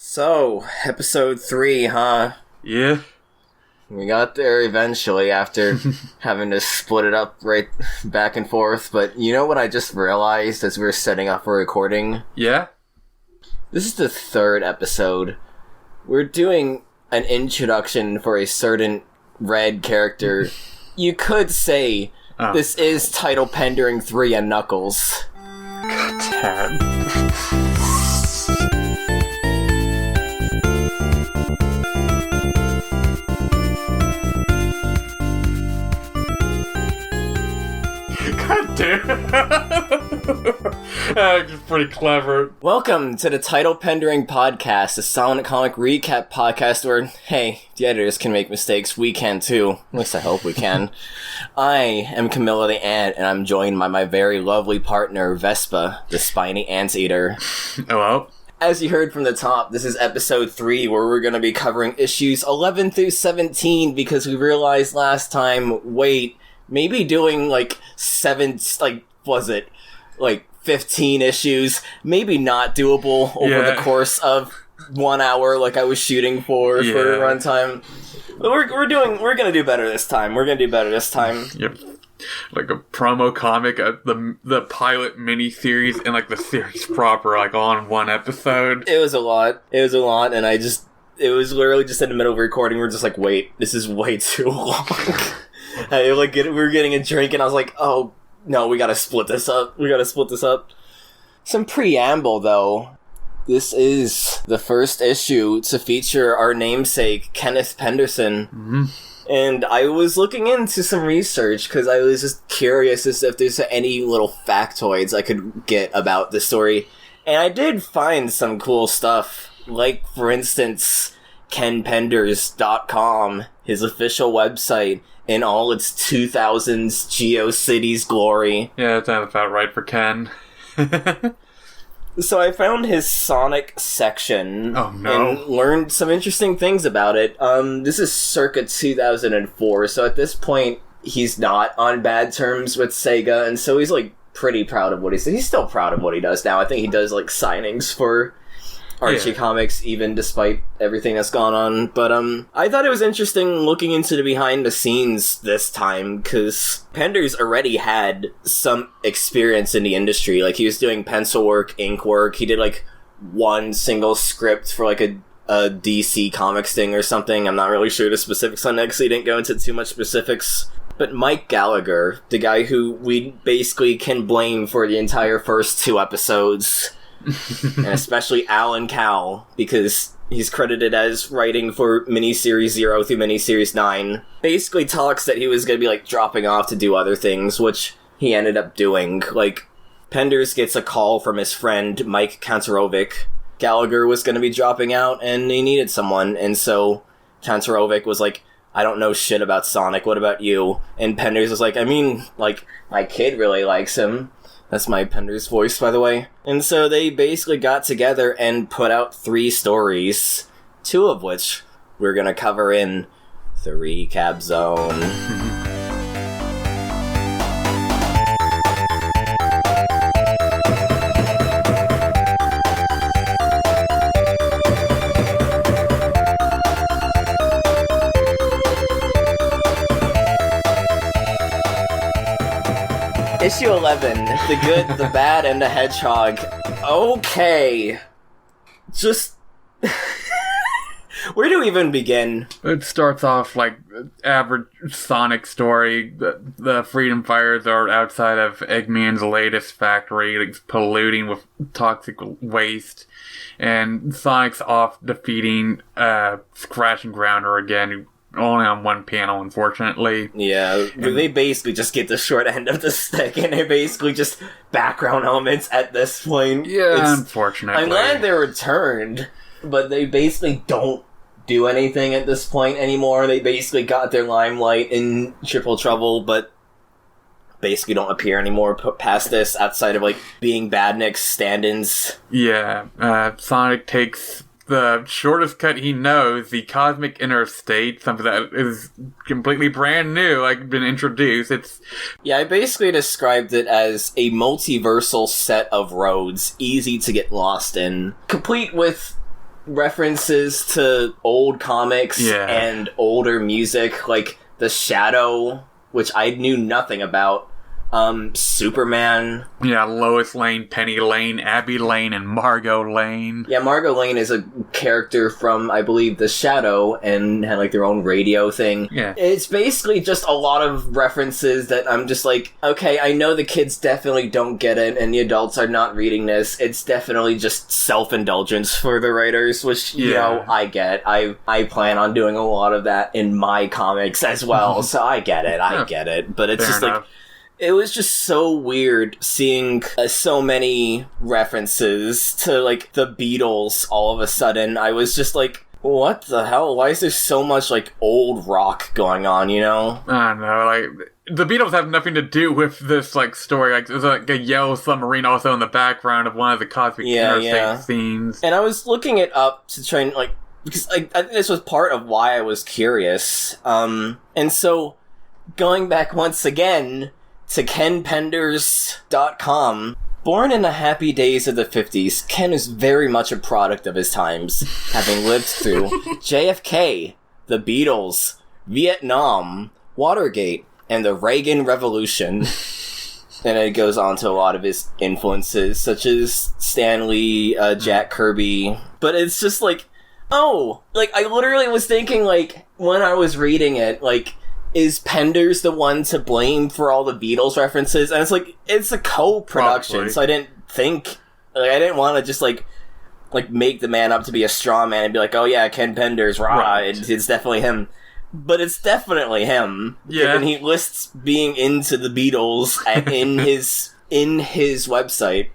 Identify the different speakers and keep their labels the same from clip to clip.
Speaker 1: So, episode 3, huh?
Speaker 2: Yeah.
Speaker 1: We got there eventually after having to split it up right back and forth, but you know what I just realized as we were setting up for recording?
Speaker 2: Yeah?
Speaker 1: This is the third episode. We're doing an introduction for a certain red character. You could say this is title Pendering 3 and Knuckles.
Speaker 2: God damn. God damn. That's pretty clever.
Speaker 1: Welcome to the Title Pendering Podcast, a Sonic comic recap podcast where, hey, the editors can make mistakes, we can too. At least I hope we can. I am Camilla the Ant, and I'm joined by my very lovely partner, Vespa, the spiny anteater.
Speaker 2: Hello.
Speaker 1: As you heard from the top, this is episode 3, where we're going to be covering issues 11 through 17, because we realized last time, wait, maybe doing, 15 issues, maybe not doable over the course of 1 hour like I was shooting for runtime. But we're gonna do better this time.
Speaker 2: Yep. Like a promo comic, the pilot mini-series, and the series proper, on one episode.
Speaker 1: It was a lot, and it was literally just in the middle of recording, we're just like, wait, this is way too long. We were getting a drink, and I was like, oh, no, we gotta split this up. Some preamble, though. This is the first issue to feature our namesake, Kenneth Penderson.
Speaker 2: Mm-hmm.
Speaker 1: And I was looking into some research, because I was just curious as if there's any little factoids I could get about the story. And I did find some cool stuff, like, for instance, KenPenders.com, his official website, in all its 2000s GeoCities glory.
Speaker 2: Yeah, that sounds about right for Ken.
Speaker 1: So I found his Sonic section and learned some interesting things about it. This is circa 2004, so at this point, he's not on bad terms with Sega, and so he's, pretty proud of what he said. He's still proud of what he does now. I think he does, signings for Archie Comics, even despite everything that's gone on. But, I thought it was interesting looking into the behind the scenes this time, because Penders already had some experience in the industry. He was doing pencil work, ink work. He did, one single script for, a DC Comics thing or something. I'm not really sure the specifics on that, because he didn't go into too much specifics. But Mike Gallagher, the guy who we basically can blame for the entire first 2 episodes... and especially Alan Cal, because he's credited as writing for miniseries 0 through miniseries 9, basically talks that he was going to be, dropping off to do other things, which he ended up doing. Penders gets a call from his friend, Mike Kantarovic. Gallagher was going to be dropping out, and he needed someone, and so Kantarovic was like, I don't know shit about Sonic, what about you? And Penders was like, my kid really likes him. That's my Penders voice, by the way. And so they basically got together and put out 3 stories, 2 of which we're gonna cover in the recap zone. Issue 11, The Good, the Bad, and the Hedgehog. Okay. Just... Where do we even begin?
Speaker 2: It starts off average Sonic story. The Freedom Fighters are outside of Eggman's latest factory, polluting with toxic waste. And Sonic's off defeating Scratch and Grounder again, only on one panel, unfortunately.
Speaker 1: Yeah, they basically just get the short end of the stick, and they're basically just background elements at this point.
Speaker 2: Yeah, unfortunately.
Speaker 1: I'm glad they returned, but they basically don't do anything at this point anymore. They basically got their limelight in Triple Trouble, but basically don't appear anymore past this, outside of, being Badnik's stand-ins.
Speaker 2: Yeah, Sonic takes the shortest cut he knows, the Cosmic Interstate, something that is completely brand new, been introduced.
Speaker 1: I basically described it as a multiversal set of roads, easy to get lost in, complete with references to old comics and older music, like The Shadow, which I knew nothing about. Superman.
Speaker 2: Yeah, Lois Lane, Penny Lane, Abby Lane, and Margot Lane.
Speaker 1: Yeah, Margot Lane is a character from, I believe, The Shadow, and had, like, their own radio thing.
Speaker 2: Yeah.
Speaker 1: It's basically just a lot of references that I'm just like, okay, I know the kids definitely don't get it, and the adults are not reading this. It's definitely just self-indulgence for the writers, which, you know, I get. I plan on doing a lot of that in my comics as well, so I get it. But it's
Speaker 2: Fair
Speaker 1: just
Speaker 2: enough.
Speaker 1: like... It was just so weird seeing so many references to, like, the Beatles all of a sudden. I was just like, what the hell? Why is there so much, like, old rock going on, you know?
Speaker 2: I don't know, like, the Beatles have nothing to do with this, like, story. Like, there's, like, a yellow submarine also in the background of one of the Cosmic Interstate scenes.
Speaker 1: And I was looking it up to try and, like, because I think this was part of why I was curious. And so, going back once again... to KenPenders.com. Born in the happy days of the 50s, Ken is very much a product of his times, having lived through JFK, the Beatles, Vietnam, Watergate, and the Reagan Revolution. And it goes on to a lot of his influences, such as Stan Lee, Jack Kirby. But it's just like, oh, like, I literally was thinking, like, when I was reading it, like, is Penders the one to blame for all the Beatles references? And it's like, it's a co-production,
Speaker 2: Probably.
Speaker 1: so I didn't think, like, I didn't want to just, like, make the man up to be a straw man and be like, oh yeah, Ken Penders, rah,
Speaker 2: Right.
Speaker 1: it's definitely him. But it's definitely him.
Speaker 2: Yeah.
Speaker 1: And he lists being into the Beatles in his website.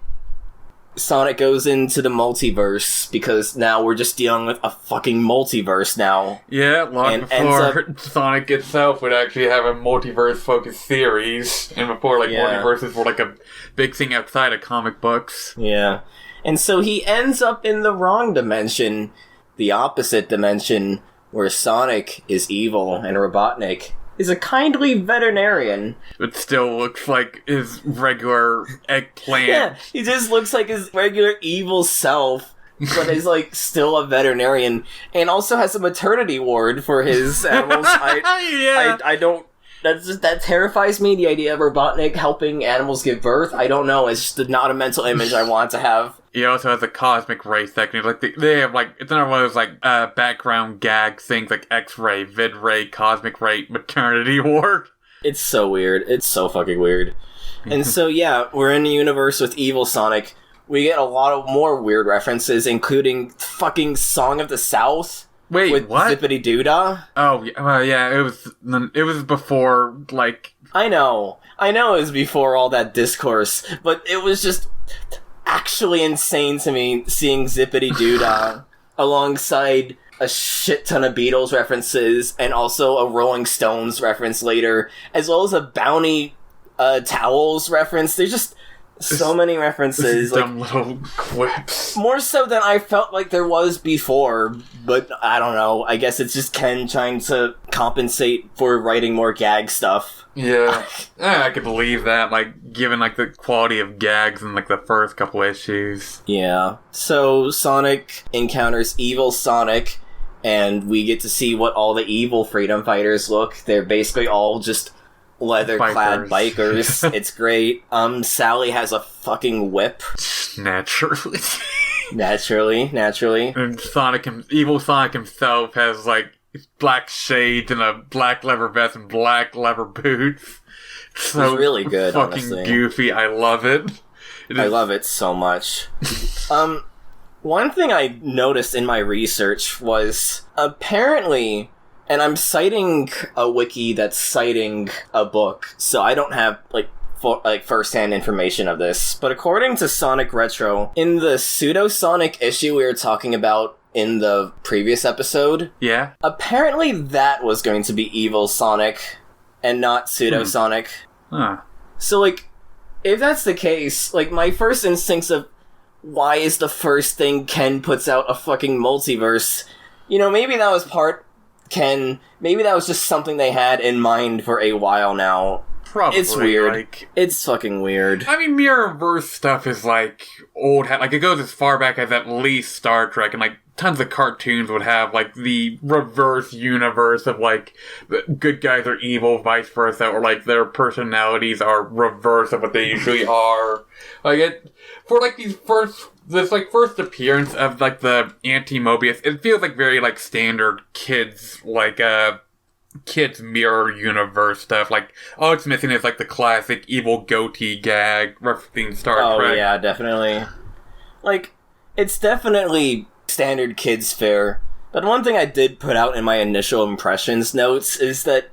Speaker 1: Sonic goes into the multiverse because now we're just dealing with a fucking multiverse now.
Speaker 2: Yeah, long
Speaker 1: And
Speaker 2: before Sonic itself would actually have a multiverse-focused series, and before, like, multiverses were, like, a big thing outside of comic books.
Speaker 1: Yeah. And so he ends up in the wrong dimension, the opposite dimension, where Sonic is evil and Robotnik is a kindly veterinarian.
Speaker 2: It still looks like his regular eggplant.
Speaker 1: Yeah, he just looks like his regular evil self, but is, like, still a veterinarian, and also has a maternity ward for his animals. I don't... That terrifies me, the idea of Robotnik helping animals give birth. I don't know, it's just not a mental image I want to have.
Speaker 2: He also has a cosmic ray section. Like, they have, like, it's another one of those, like, background gag things, like X-ray, vid-ray, cosmic ray, maternity ward.
Speaker 1: It's so weird. It's so fucking weird. And so, yeah, we're in a universe with evil Sonic. We get a lot of more weird references, including fucking Song of the South.
Speaker 2: Wait,
Speaker 1: with
Speaker 2: what?
Speaker 1: Zippity Doodah.
Speaker 2: Oh, yeah, it was before, like...
Speaker 1: I know it was before all that discourse, but it was just actually insane to me seeing Zippity Doodah alongside a shit ton of Beatles references and also a Rolling Stones reference later, as well as a Bounty Towels reference. There's just so many references.
Speaker 2: Dumb little quips.
Speaker 1: More so than I felt like there was before, but I don't know. I guess it's just Ken trying to compensate for writing more gag stuff.
Speaker 2: Yeah. I could believe that, like, given, like, the quality of gags in, like, the first couple issues.
Speaker 1: Yeah. So Sonic encounters evil Sonic, and we get to see what all the evil freedom fighters look. They're basically all just leather-clad bikers. It's great. Sally has a fucking whip.
Speaker 2: Naturally.
Speaker 1: Naturally.
Speaker 2: And evil Sonic himself has, like, black shades and a black leather vest and black leather boots. So
Speaker 1: it's really good,
Speaker 2: fucking
Speaker 1: honestly.
Speaker 2: Goofy. I love it.
Speaker 1: I love it so much. One thing I noticed in my research was apparently, and I'm citing a wiki that's citing a book, so I don't have, like, first-hand information of this, but according to Sonic Retro, in the Pseudo-Sonic issue we were talking about in the previous episode,
Speaker 2: yeah,
Speaker 1: apparently that was going to be evil Sonic and not Pseudo-Sonic.
Speaker 2: Huh.
Speaker 1: So, like, if that's the case, like, my first instincts of why is the first thing Ken puts out a fucking multiverse, you know, maybe that was maybe that was just something they had in mind for a while now.
Speaker 2: Probably.
Speaker 1: It's weird.
Speaker 2: Like,
Speaker 1: it's fucking weird.
Speaker 2: I mean, Mirrorverse stuff is, like, old hat. Like, it goes as far back as at least Star Trek, and, like, tons of cartoons would have, like, the reverse universe of, like, the good guys are evil, vice versa, or, like, their personalities are reverse of what they usually are. Like, for, like, this, like, first appearance of, like, the anti-Mobius, it feels like very, like, standard kids, like, kids mirror universe stuff. Like, all it's missing is, like, the classic evil goatee gag referencing Star Trek.
Speaker 1: Oh, yeah, definitely. Like, it's definitely standard kids fare. But one thing I did put out in my initial impressions notes is that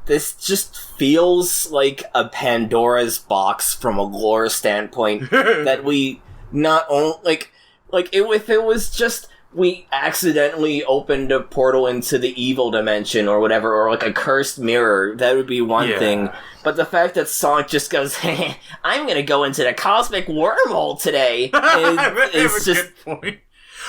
Speaker 1: this just feels like a Pandora's box from a lore standpoint that we not only, if it was just we accidentally opened a portal into the evil dimension or whatever, or like a cursed mirror, that would be one thing. But the fact that Sonic just goes, hey, I'm gonna go into the cosmic wormhole today, is just...
Speaker 2: Good point.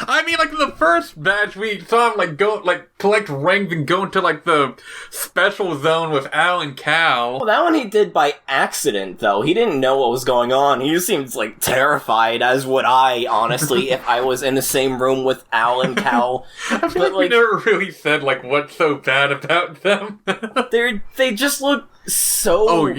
Speaker 2: I mean, like, the first batch, we saw him, like, go, like, collect rings and go into, like, the special zone with Al and Cal.
Speaker 1: Well, that one he did by accident, though. He didn't know what was going on. He just seems, like, terrified, as would I, honestly, if I was in the same room with Al and Cal.
Speaker 2: I feel like we never really said, like, what's so bad about them.
Speaker 1: They just look so...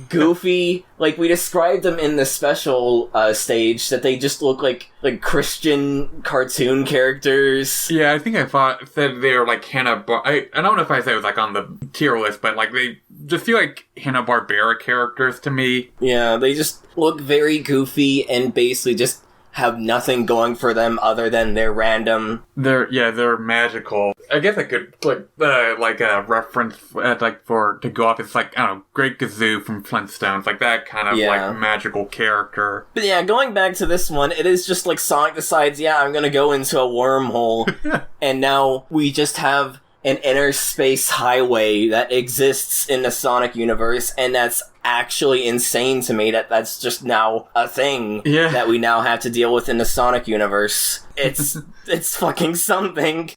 Speaker 1: goofy. Like, we described them in the special stage that they just look like Christian cartoon characters.
Speaker 2: Yeah, I think said they were like I don't know if I said it was like on the tier list, but like they just feel like Hanna-Barbera characters to me.
Speaker 1: Yeah, they just look very goofy and basically just have nothing going for them other than they're random.
Speaker 2: They're magical. I guess I could like a reference to go off. It's like, I don't know, Great Gazoo from Flintstones, like that kind of like magical character.
Speaker 1: But yeah, going back to this one, it is just like Sonic decides, I'm gonna go into a wormhole, and now we just have an inner space highway that exists in the Sonic universe, and that's actually insane to me that that's just now a thing that we now have to deal with in the Sonic universe. It's fucking something.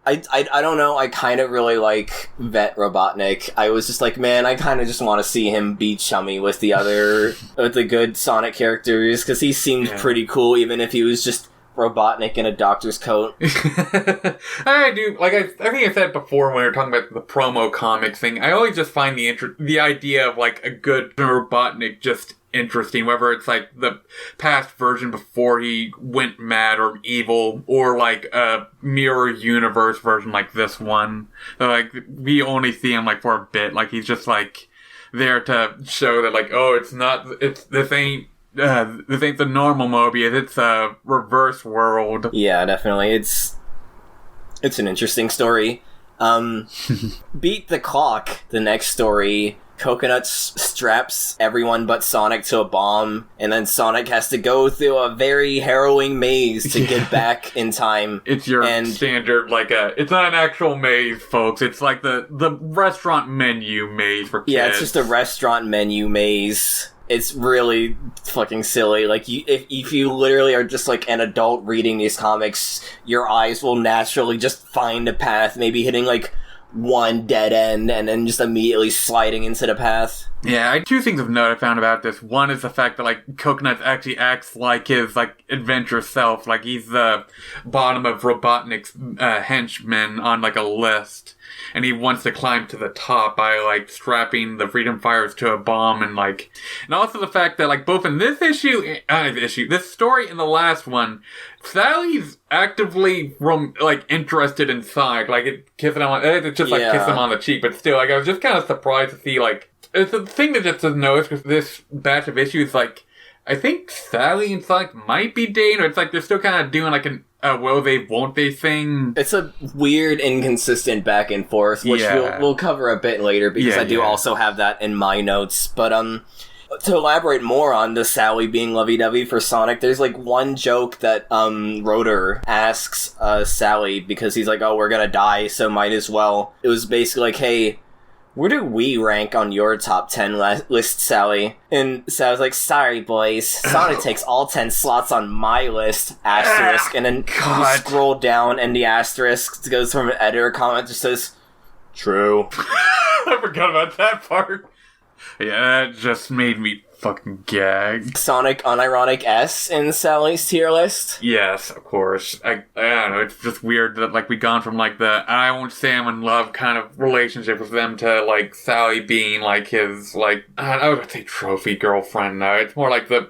Speaker 1: I don't know, I kind of really like Vet Robotnik. I was just like, man, I kind of just want to see him be chummy with the good Sonic characters, because he seemed pretty cool, even if he was just Robotnik in a doctor's coat.
Speaker 2: I do, like, I think I said before when we were talking about the promo comics thing, I always just find the idea of, like, a good Robotnik just interesting, whether it's, like, the past version before he went mad or evil, or, like, a mirror universe version like this one. So, like, we only see him, like, for a bit, like, he's just, like, there to show that, like, oh, this ain't the normal Mobius, it's a reverse world.
Speaker 1: Yeah, definitely. It's an interesting story. Beat the Clock, the next story. Coconut straps everyone but Sonic to a bomb, and then Sonic has to go through a very harrowing maze to get back in time.
Speaker 2: It's your standard, it's not an actual maze, folks. It's like the restaurant menu maze for kids.
Speaker 1: Yeah, it's just a restaurant menu maze. It's really fucking silly. Like, if you literally are just, like, an adult reading these comics, your eyes will naturally just find a path, maybe hitting, like, one dead end, and then just immediately sliding into the path.
Speaker 2: Yeah, two things of note I found about this. One is the fact that, like, Coconut actually acts like his, like, adventure self. Like, he's the bottom of Robotnik's henchmen on, like, a list. And he wants to climb to the top by, like, strapping the Freedom Fighters to a bomb, and, like... And also the fact that, like, both in this this story and the last one, Sally's actively, interested in Sonic. Like, it's just, like, kiss him on the cheek, but still, like, I was just kind of surprised to see, like... It's a thing that just to notice with this batch of issues, like... I think Sally and Sonic might be dating, or it's like they're still kind of doing, like, will they, won't they thing.
Speaker 1: It's a weird, inconsistent back and forth, which we'll cover a bit later, because I do also have that in my notes. But, to elaborate more on the Sally being lovey-dovey for Sonic, there's, like, one joke that, Rotor asks, Sally, because he's like, oh, we're gonna die, so might as well. It was basically like, hey, where do we rank on your top 10 list, Sally? And Sally's like, sorry, boys. Sonic takes all 10 slots on my list, asterisk. And then you scroll down, and the asterisk goes from an editor comment that says, true.
Speaker 2: I forgot about that part. Yeah, that just made me fucking gag.
Speaker 1: Sonic unironic S in Sally's tier list?
Speaker 2: Yes, of course. I don't know, it's just weird that, like, we gone from, like, the I won't say I'm in love kind of relationship with them to, like, Sally being, like, his, like, I would say trophy girlfriend now. It's more like the,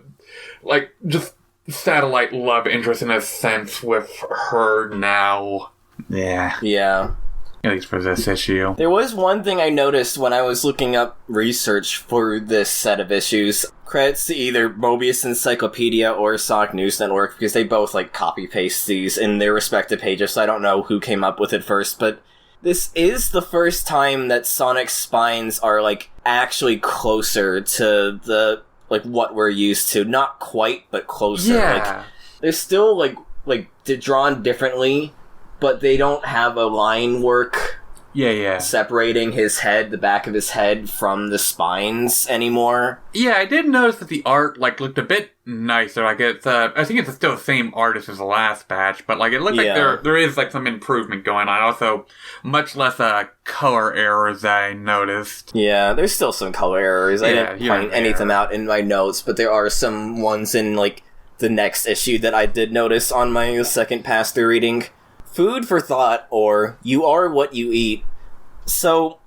Speaker 2: like, just satellite love interest in a sense with her now. Yeah.
Speaker 1: Yeah.
Speaker 2: At least for this issue.
Speaker 1: There was one thing I noticed when I was looking up research for this set of issues. Credits to either Mobius Encyclopedia or Sonic News Network, because they both, like, copy-paste these in their respective pages, so I don't know who came up with it first, but this is the first time that Sonic's spines are, like, actually closer to the, like, what we're used to. Not quite, but closer.
Speaker 2: Yeah.
Speaker 1: Like, they're still, like, they're drawn differently, but they don't have a line work separating his head, the back of his head, from the spines anymore.
Speaker 2: Yeah, I did notice that the art, like, looked a bit nicer. Like, it's, I think it's still the same artist as the last batch, but, like, it looked like there is, like, some improvement going on. Also, much less, color errors that I noticed.
Speaker 1: Yeah, there's still some color errors. I didn't point any of them out in my notes, but there are some ones in, like, the next issue that I did notice on my second pass-through reading. Food for thought, or you are what you eat. So,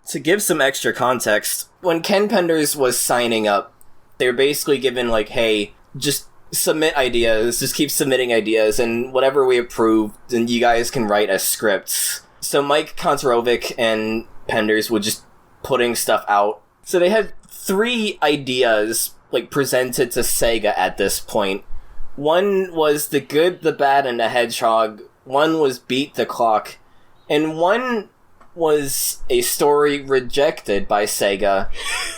Speaker 1: to give some extra context, when Ken Penders was signing up, they were basically given, like, hey, just submit ideas, just keep submitting ideas, and whatever we approve, then you guys can write as scripts. So Mike Kontarovic and Penders would just putting stuff out. So they had 3 ideas, like, presented to Sega at this point. One was The Good, the Bad, and the Hedgehog. One was Beat the Clock, and one was a story rejected by Sega,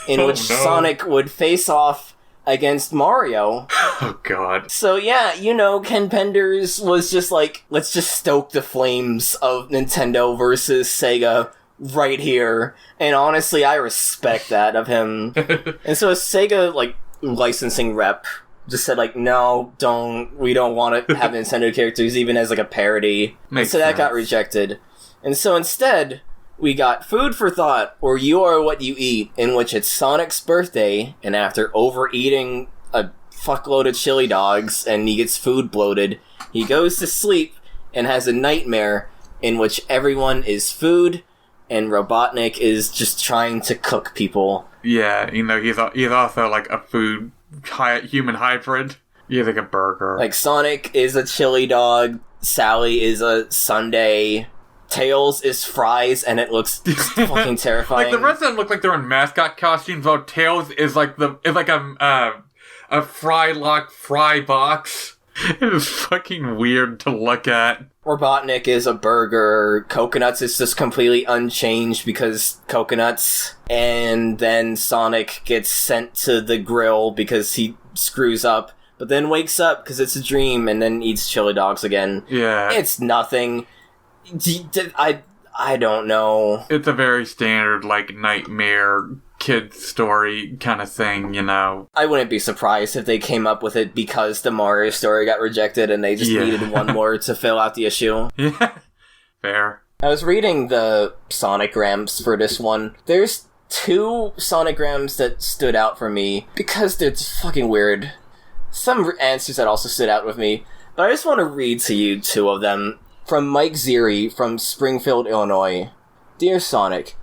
Speaker 1: in which Sonic would face off against Mario.
Speaker 2: Oh, God.
Speaker 1: So, yeah, you know, Ken Penders was just like, let's just stoke the flames of Nintendo versus Sega right here. And honestly, I respect that of him. And so a Sega, like, licensing rep just said, like, no, we don't want to have Nintendo characters even as, like, a parody.
Speaker 2: Makes
Speaker 1: so that got rejected. And so instead, we got Food for Thought, or You Are What You Eat, in which it's Sonic's birthday, and after overeating a fuckload of chili dogs, and he gets food bloated, he goes to sleep and has a nightmare in which everyone is food, and Robotnik is just trying to cook people.
Speaker 2: Yeah, you know, he's also, like, a food human hybrid. He's like a burger.
Speaker 1: Like, Sonic is a chili dog, Sally is a sundae, Tails is fries, and it looks fucking terrifying.
Speaker 2: Like, the rest of them look like they're in mascot costumes, while Tails is like a fry box. It is fucking weird to look at.
Speaker 1: Robotnik is a burger, Coconuts is just completely unchanged because coconuts, and then Sonic gets sent to the grill because he screws up, but then wakes up because it's a dream, and then eats chili dogs again.
Speaker 2: Yeah.
Speaker 1: It's nothing. I don't know.
Speaker 2: It's a very standard, like, nightmare kid story kind of thing, you know.
Speaker 1: I wouldn't be surprised if they came up with it because the Mario story got rejected and they just needed one more to fill out the issue.
Speaker 2: Yeah, fair.
Speaker 1: I was reading the sonograms for this one. There's 2 sonograms that stood out for me because they're just fucking weird. Some answers that also stood out with me, but I just want to read to you 2 of them. From Mike Ziri from Springfield, Illinois. Dear Sonic,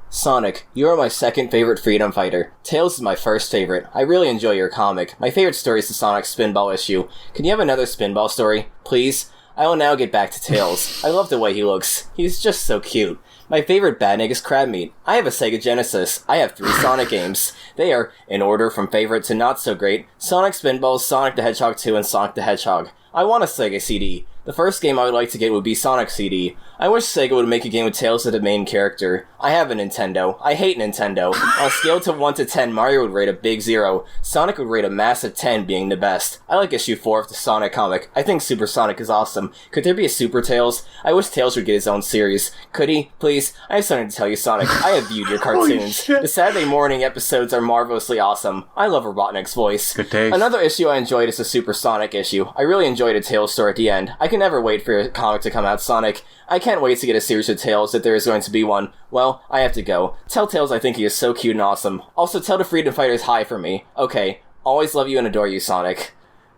Speaker 1: you are my second favorite freedom fighter. Tails is my first favorite. I really enjoy your comic. My favorite story is the Sonic Spinball issue. Can you have another Spinball story, please? I will now get back to Tails. I love the way he looks. He's just so cute. My favorite badnik is Crab Meat. I have a Sega Genesis. I have 3 Sonic games. They are, in order from favorite to not so great, Sonic Spinballs, Sonic the Hedgehog 2, and Sonic the Hedgehog. I want a Sega CD. The first game I would like to get would be Sonic CD. I wish Sega would make a game with Tails as the main character. I have a Nintendo. I hate Nintendo. On a scale to 1 to 10, Mario would rate a big 0. Sonic would rate a massive 10, being the best. I like issue 4 of the Sonic comic. I think Super Sonic is awesome. Could there be a Super Tails? I wish Tails would get his own series. Could he? Please? I have something to tell you, Sonic. I have viewed your cartoons. The Saturday morning episodes are marvelously awesome. I love Robotnik's voice.
Speaker 2: Good taste.
Speaker 1: Another issue I enjoyed is the Super Sonic issue. I really enjoyed a Tails story at the end. I can can never wait for your comic to come out, Sonic. I can't wait to get a series of Tails if there is going to be one. Well, I have to go. Tell Tails I think he is so cute and awesome. Also, tell the Freedom Fighters hi for me. Okay, always love you and adore you, Sonic.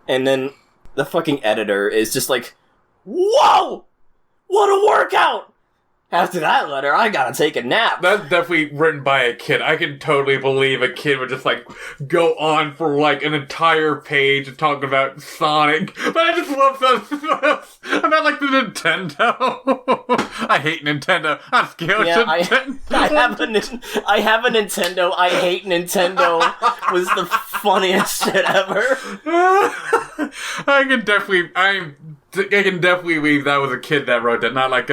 Speaker 1: And then the fucking editor is just like, whoa! What a workout! After that letter, I gotta take a nap.
Speaker 2: That's definitely written by a kid. I can totally believe a kid would just, like, go on for, like, an entire page and talk about Sonic. But I just love that. About, like, the Nintendo. I hate Nintendo. I'm scared of Nintendo.
Speaker 1: I have a Nintendo. I hate Nintendo was the funniest shit ever.
Speaker 2: I can definitely believe that was a kid that wrote that, not like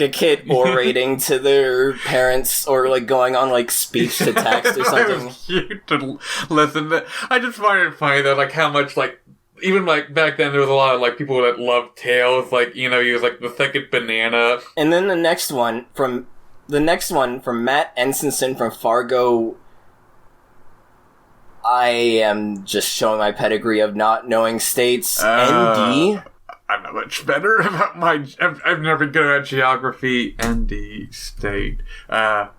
Speaker 2: a
Speaker 1: kid orating to their parents or like going on like speech to text or something.
Speaker 2: It was cute to listen to. I just find it funny though, like how much like even like back then there was a lot of like people that loved Tails, like, you know, he was like the second banana.
Speaker 1: And then the next one from Matt Ensign from Fargo. I am just showing my pedigree of not knowing states. ND.
Speaker 2: I'm not much better about my... I've never been good at geography. ND state.
Speaker 1: I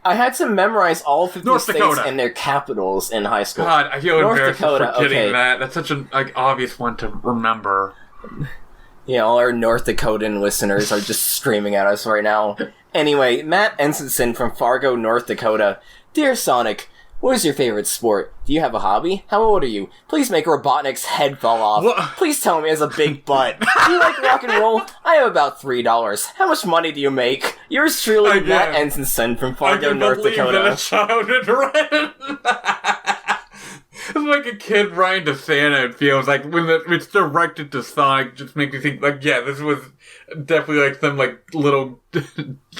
Speaker 1: had to memorize all 50 states and their capitals in high school.
Speaker 2: God, I feel embarrassed for forgetting that. That's such an obvious one to remember.
Speaker 1: Yeah, all our North Dakotan listeners are just screaming at us right now. Anyway, Matt Ensign from Fargo, North Dakota. Dear Sonic, what is your favorite sport? Do you have a hobby? How old are you? Please make Robotnik's head fall off. What? Please tell me he has a big butt. Do you like rock and roll? I have about $3. How much money do you make? Yours truly, Matt Ensign from Fargo, North Dakota.
Speaker 2: That a child had written. It's like a kid writing to Santa, it feels like, when it's directed to Sonic, just makes me think, like, yeah, this was definitely, like, some, like, little,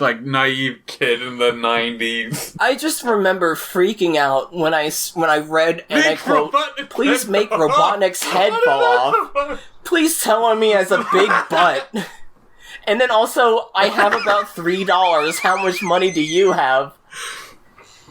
Speaker 2: like, naive kid in the 90s.
Speaker 1: I just remember freaking out when I read, and I quote, please make Robotnik's head fall off. Please tell him he has a big butt. And then also, I have about $3. How much money do you have?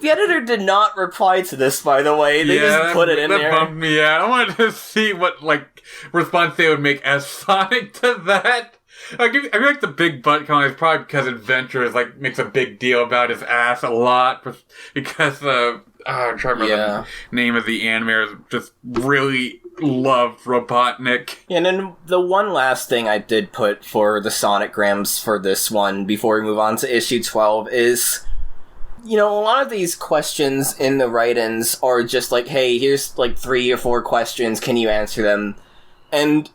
Speaker 1: The editor did not reply to this, by the way. They just put it in there.
Speaker 2: That bummed me out. I wanted to see what, like, response they would make as Sonic to that. I feel like the big butt comment is probably because Adventure is, like, makes a big deal about his ass a lot. Because, I'm trying to remember the name of the animator, just really loved Robotnik.
Speaker 1: Yeah, and then the one last thing I did put for the Sonic Grams for this one, before we move on to issue 12, is... You know, a lot of these questions in the write-ins are just like, hey, here's like 3 or 4 questions, can you answer them? And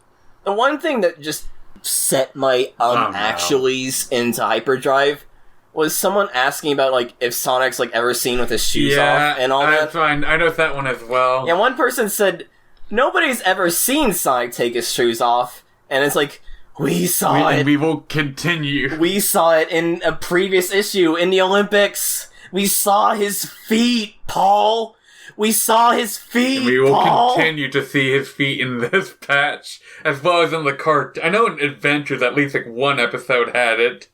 Speaker 1: the one thing that just set my actuallys into hyperdrive was someone asking about, like, if Sonic's, like, ever seen with his shoes off and all that.
Speaker 2: That's fine. I noticed that one as well.
Speaker 1: Yeah, one person said, nobody's ever seen Sonic take his shoes off, and it's like... We saw it.
Speaker 2: And we will continue.
Speaker 1: We saw it in a previous issue in the Olympics. We saw his feet, Paul. We saw his feet,
Speaker 2: We will continue to see his feet in this patch, as well as in the cart. I know in Adventures, at least like one episode had it.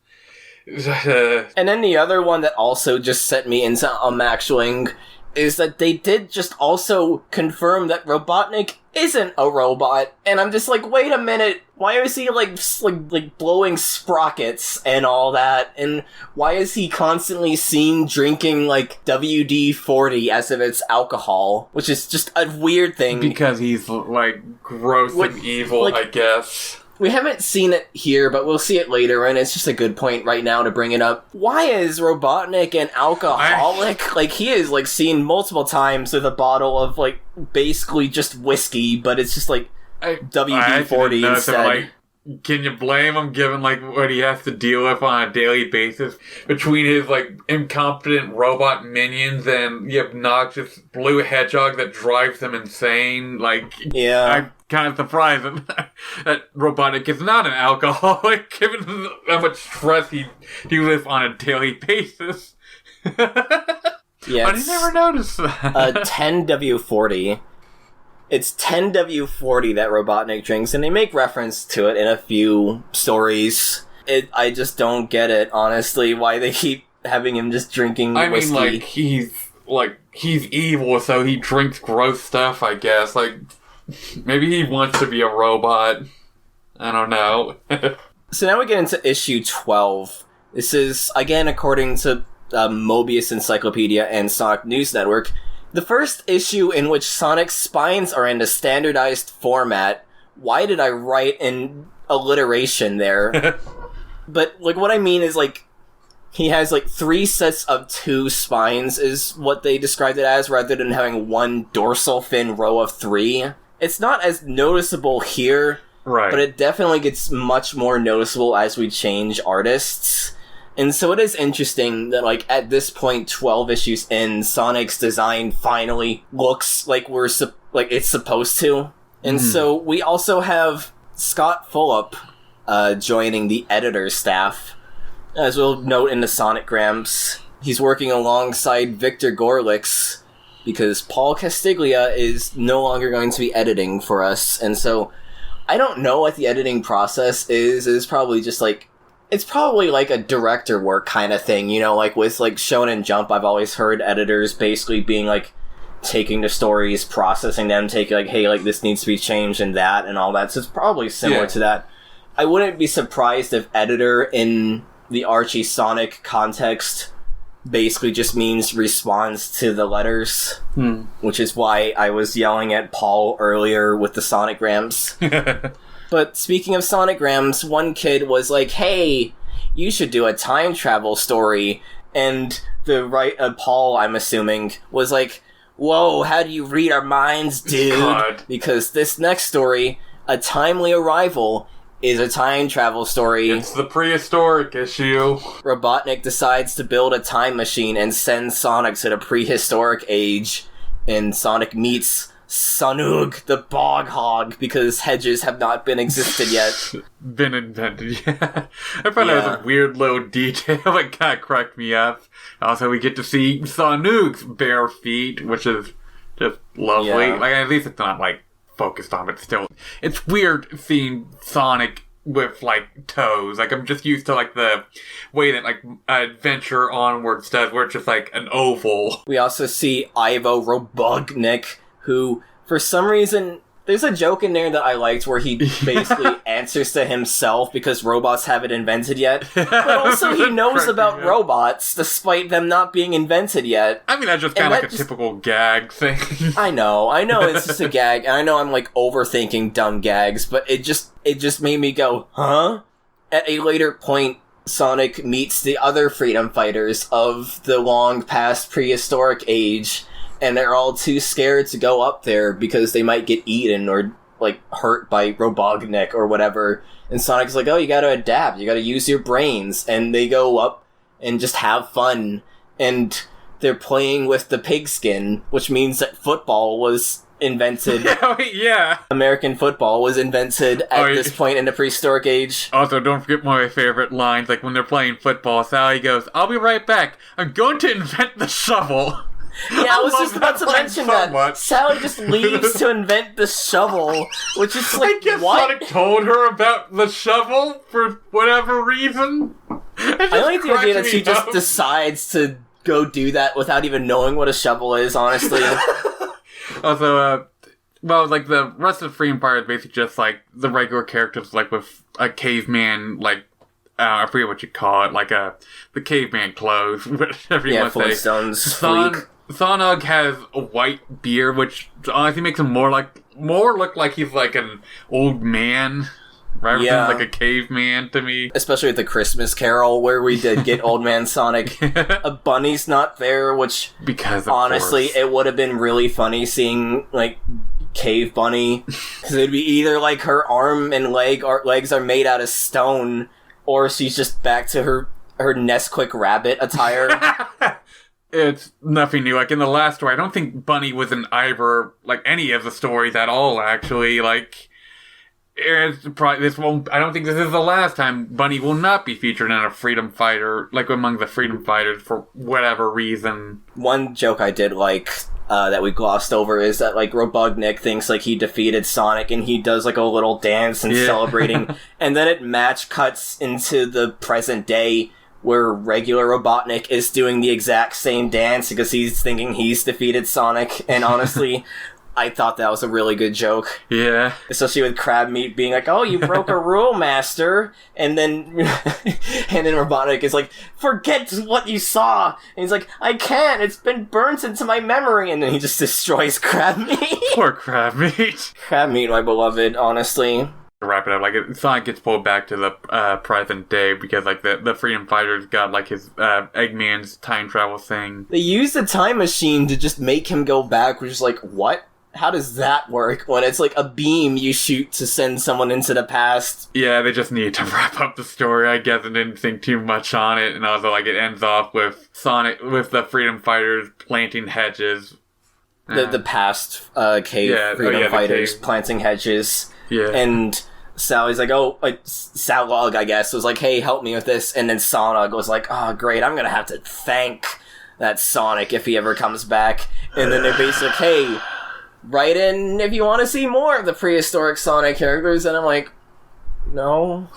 Speaker 1: And then the other one that also just set me into actualling is that they did just also confirm that Robotnik isn't a robot, and I'm just like, wait a minute, why is he like blowing sprockets and all that, and why is he constantly seen drinking like WD-40 as if it's alcohol, which is just a weird thing.
Speaker 2: Because he's like gross and evil, like, I guess.
Speaker 1: We haven't seen it here, but we'll see it later, and it's just a good point right now to bring it up. Why is Robotnik an alcoholic? Like, he is, like, seen multiple times with a bottle of, like, basically just whiskey, but it's just, like, WD-40 instead.
Speaker 2: Like, can you blame him, given, like, what he has to deal with on a daily basis between his, like, incompetent robot minions and the obnoxious blue hedgehog that drives him insane? Like,
Speaker 1: yeah.
Speaker 2: I'm kind of surprised that Robotnik is not an alcoholic, given how much stress he lives on a daily basis.
Speaker 1: Yeah,
Speaker 2: I never noticed that.
Speaker 1: 10W40. It's 10W40 that Robotnik drinks, and they make reference to it in a few stories. I just don't get it, honestly, why they keep having him just drinking whiskey.
Speaker 2: I mean, he's evil, so he drinks gross stuff, I guess. Like, Maybe he wants to be a robot. I don't know.
Speaker 1: So now we get into issue 12. This is, again, according to Mobius Encyclopedia and Sonic News Network, the first issue in which Sonic's spines are in a standardized format. Why did I write in alliteration there? But, like, what I mean is, like, he has, like, 3 sets of 2 spines is what they described it as, rather than having one dorsal fin row of 3. It's not as noticeable here,
Speaker 2: right?
Speaker 1: But it definitely gets much more noticeable as we change artists. And so it is interesting that, like, at this point, 12 issues in, Sonic's design finally looks like it's supposed to. And so we also have Scott Fulop joining the editor staff. As we'll note in the Sonicgrams, he's working alongside Victor Gorlix because Paul Castiglia is no longer going to be editing for us. And so I don't know what the editing process is. It's probably just like, it's probably like a director work kind of thing, you know, like with like Shonen Jump, I've always heard editors basically being like taking the stories, processing them, taking like, hey, like this needs to be changed and that and all that. So it's probably similar to that. I wouldn't be surprised if editor in the Archie Sonic context basically just means responds to the letters, which is why I was yelling at Paul earlier with the Sonicgrams. But speaking of Sonicgrams, one kid was like, hey, you should do a time travel story. And the Paul, I'm assuming, was like, whoa, how do you read our minds, dude? God. Because this next story, A Timely Arrival, is a time travel story.
Speaker 2: It's the prehistoric issue.
Speaker 1: Robotnik decides to build a time machine and send Sonic to the prehistoric age, and Sonic meets Sanug, the bog hog, because hedges have not been existed yet.
Speaker 2: Been invented, yeah. I thought that was a weird little detail that kind of cracked me up. Also, we get to see Sanug's bare feet, which is just lovely.
Speaker 1: Yeah.
Speaker 2: Like, at least it's not, like, focused on, but still. It's weird seeing Sonic with, like, toes. Like, I'm just used to, like, the way that, like, Adventure Onwards does, where it's just, like, an oval.
Speaker 1: We also see Ivo Robotnik, who, for some reason, there's a joke in there that I liked where he basically answers to himself because robots haven't invented yet. But also he knows about robots despite them not being invented yet.
Speaker 2: I mean, that's just kind of like a typical gag thing.
Speaker 1: I know, it's just a gag, and I know I'm like overthinking dumb gags, but it just made me go, huh? At a later point, Sonic meets the other freedom fighters of the long past prehistoric age, and they're all too scared to go up there because they might get eaten or, like, hurt by Robotnik or whatever. And Sonic's like, oh, you gotta adapt, you gotta use your brains. And they go up and just have fun. And they're playing with the pigskin, which means that football was invented.
Speaker 2: Yeah.
Speaker 1: American football was invented at this point in the prehistoric age.
Speaker 2: Also, don't forget one of my favorite lines, like when they're playing football, Sally goes, I'll be right back, I'm going to invent the shovel.
Speaker 1: Yeah, I was just about to mention that. Sally just leaves to invent the shovel, which is like,
Speaker 2: I guess
Speaker 1: what?
Speaker 2: Sonic told her about the shovel for whatever reason.
Speaker 1: I like the idea that she just decides to go do that without even knowing what a shovel is, honestly.
Speaker 2: Also, well, like, the rest of Freedom Fire is basically just, like, the regular characters, like, with a caveman, like, I forget what you call it, like, the caveman clothes, whatever you want to say.
Speaker 1: Flintstones.
Speaker 2: Sonog has a white beard, which honestly makes him more look like he's like an old man, rather than like a caveman to me.
Speaker 1: Especially with the Christmas Carol, where we did get Old Man Sonic. A bunny's not there, which
Speaker 2: because
Speaker 1: honestly, it would have been really funny seeing like Cave Bunny, because it'd be either like her arm and legs are made out of stone, or she's just back to her Nesquik rabbit attire.
Speaker 2: It's nothing new. Like, in the last story, I don't think Bunny was in either, like, any of the stories at all, actually. Like, it's probably, I don't think this is the last time Bunny will not be featured in a Freedom Fighter, like, among the Freedom Fighters for whatever reason.
Speaker 1: One joke I did like, that we glossed over is that, like, Robotnik thinks, like, he defeated Sonic, and he does, like, a little dance and celebrating, and then it match cuts into the present day, where regular Robotnik is doing the exact same dance because he's thinking he's defeated Sonic, and honestly, I thought that was a really good joke.
Speaker 2: Yeah.
Speaker 1: Especially with Crab Meat being like, oh, you broke a rule, master. And then Robotnik is like, forget what you saw. And he's like, I can't. It's been burnt into my memory. And then he just destroys Crab Meat.
Speaker 2: Poor Crab Meat.
Speaker 1: Crab Meat, my beloved, honestly.
Speaker 2: To wrap it up, like, Sonic gets pulled back to the present day because, like, the Freedom Fighters got, like, his Eggman's time travel thing.
Speaker 1: They used the time machine to just make him go back, which is like, what? How does that work when it's like a beam you shoot to send someone into the past?
Speaker 2: Yeah, they just need to wrap up the story, I guess, and didn't think too much on it. And also, like, it ends off with Sonic, with the Freedom Fighters planting hedges.
Speaker 1: The past cave Freedom Fighters planting hedges.
Speaker 2: Yeah.
Speaker 1: And Sally's like, Salog, I guess, was like, hey, help me with this. And then Sonic was like, oh, great, I'm gonna have to thank that Sonic if he ever comes back. And then they're basically like, hey, write in if you want to see more of the prehistoric Sonic characters. And I'm like, no.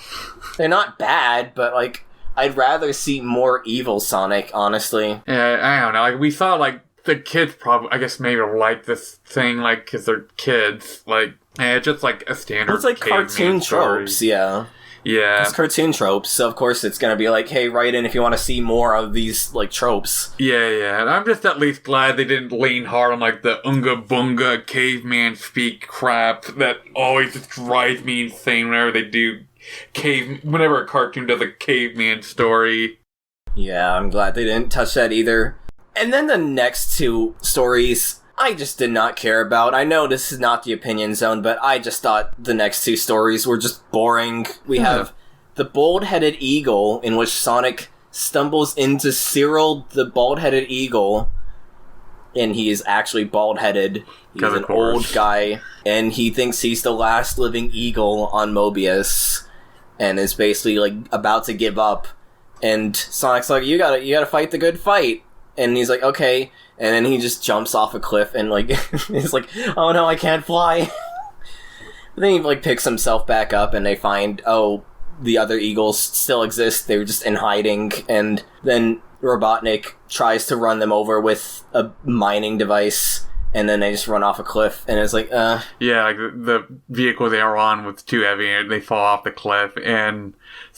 Speaker 1: They're not bad, but, like, I'd rather see more evil Sonic, honestly.
Speaker 2: Yeah, I don't know. Like, we saw, like, the kids probably, I guess, maybe like this thing, like, because they're kids. Like, it's just, like, a standard
Speaker 1: it's like cartoon tropes, yeah.
Speaker 2: Yeah.
Speaker 1: It's cartoon tropes, so of course it's gonna be like, hey, write in if you want to see more of these, like, tropes.
Speaker 2: Yeah. And I'm just at least glad they didn't lean hard on, like, the Unga Bunga caveman speak crap that always just drives me insane whenever they do whenever a cartoon does a caveman story.
Speaker 1: Yeah, I'm glad they didn't touch that either. And then the next two stories, I just did not care about. I know this is not the opinion zone, but I just thought the next two stories were just boring. We have the Bald-Headed Eagle, in which Sonic stumbles into Cyril the Bald-Headed Eagle, and he is actually bald-headed. He's an old guy, and he thinks he's the last living eagle on Mobius, and is basically, like, about to give up. And Sonic's like, you gotta fight the good fight. And he's like, okay. And then he just jumps off a cliff and, like, he's like, oh no, I can't fly. But then he, like, picks himself back up and they find, oh, the other eagles still exist. They were just in hiding. And then Robotnik tries to run them over with a mining device. And then they just run off a cliff. And it's like,
Speaker 2: Yeah, like, the vehicle they are on was too heavy and they fall off the cliff. And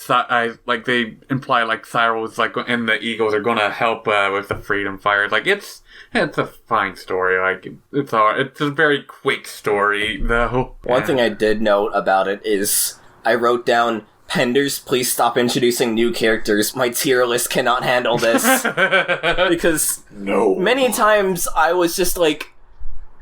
Speaker 2: they imply, like, Cyrus, like, and the Eagles are gonna help with the Freedom Fighters. Like, it's a fine story. Like, it's a very quick story, though.
Speaker 1: One thing I did note about it is I wrote down, Penders, please stop introducing new characters. My tier list cannot handle this. Because many times I was just like,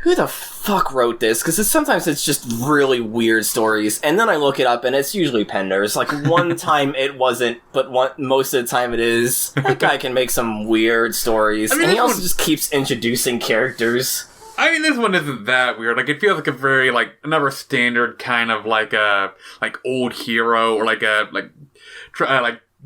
Speaker 1: who the fuck wrote this? Because sometimes it's just really weird stories, and then I look it up, and it's usually Penders. Like, one time it wasn't, but most of the time it is. That guy can make some weird stories, and he also just keeps introducing characters.
Speaker 2: I mean, this one isn't that weird. Like, it feels like a very, like, another standard kind of, like, old hero, or like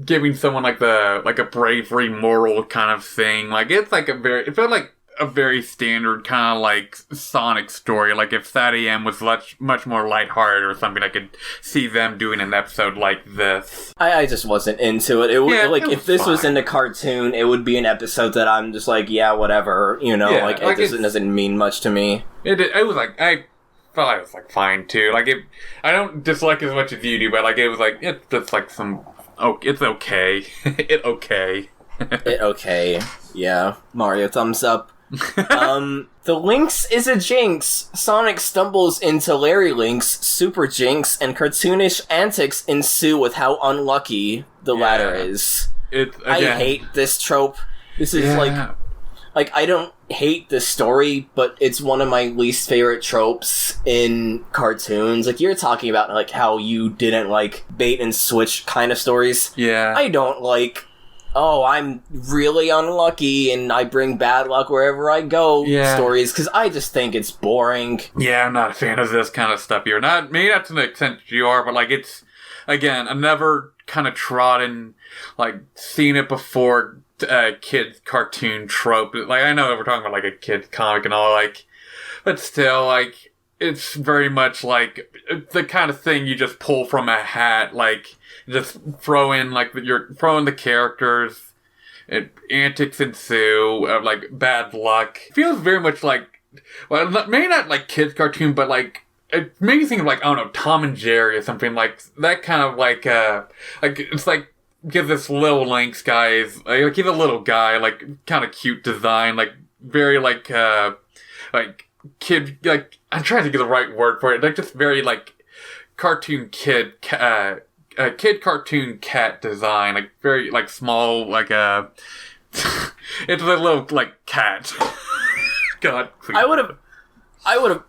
Speaker 2: giving someone, like, a bravery moral kind of thing. Like, it's like it felt like a very standard kind of, like, Sonic story. Like, if Sad AM was much more lighthearted or something, I could see them doing an episode like this.
Speaker 1: I just wasn't into it. If this was in the cartoon, it would be an episode that I'm just like, yeah, whatever, you know, yeah, like, it doesn't mean much to me.
Speaker 2: It was like, I felt it was, like, fine, too. Like, I don't dislike it as much as you do, but, like, it was like, it's just, like, it's okay. It okay. Yeah. Mario thumbs up. The Lynx is a jinx. Sonic stumbles into Larry Lynx, Super Jinx, and cartoonish antics ensue with how unlucky the latter is. I hate this trope. This is like, I don't hate this story, but it's one of my least favorite tropes in cartoons. Like, you're talking about, like, how you didn't like bait and switch kind of stories. Yeah.
Speaker 1: I don't like, oh, I'm really unlucky and I bring bad luck wherever I go stories, because I just think it's boring.
Speaker 2: Yeah, I'm not a fan of this kind of stuff here. Maybe not to the extent you are, but, like, it's, again, I've never kind of trodden, like, seen it before, kids cartoon trope. Like, I know we're talking about, like, a kid's comic and all, like, but still, like, it's very much, like, the kind of thing you just pull from a hat, like, just throw in, like, you're throwing the characters, antics ensue, like, bad luck. It feels very much like well, maybe not like kids cartoon, but like it made me think of like, I don't know, Tom and Jerry or something like that kind of like it's like give this little Lynx guy is like he's a little guy, like kind of cute design, like very like kid, like I'm trying to get the right word for it, like just very like cartoon kid cartoon cat design, like very like small, like it's a little like cat. God, please. I would have.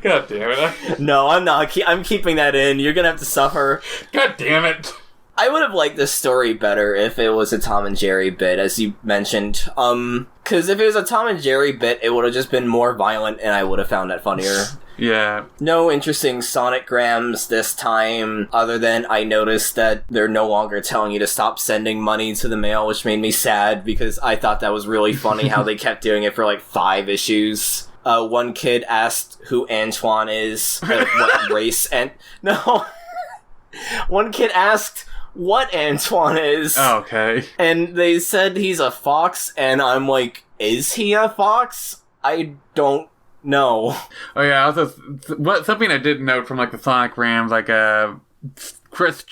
Speaker 2: God damn it.
Speaker 1: No, I'm not. I'm keeping that in. You're gonna have to suffer.
Speaker 2: God damn it.
Speaker 1: I would have liked this story better if it was a Tom and Jerry bit, as you mentioned. Because if it was a Tom and Jerry bit, it would have just been more violent, and I would have found that funnier.
Speaker 2: Yeah.
Speaker 1: No interesting Sonicgrams this time, other than I noticed that they're no longer telling you to stop sending money to the mail, which made me sad, because I thought that was really funny how they kept doing it for like 5 issues. One kid asked who Antoine is, what race, and... No. One kid asked what Antoine is.
Speaker 2: Oh, okay.
Speaker 1: And they said he's a fox, and I'm like, is he a fox? I don't know.
Speaker 2: Oh yeah, also something I did note from like the Sonicgrams, like Chris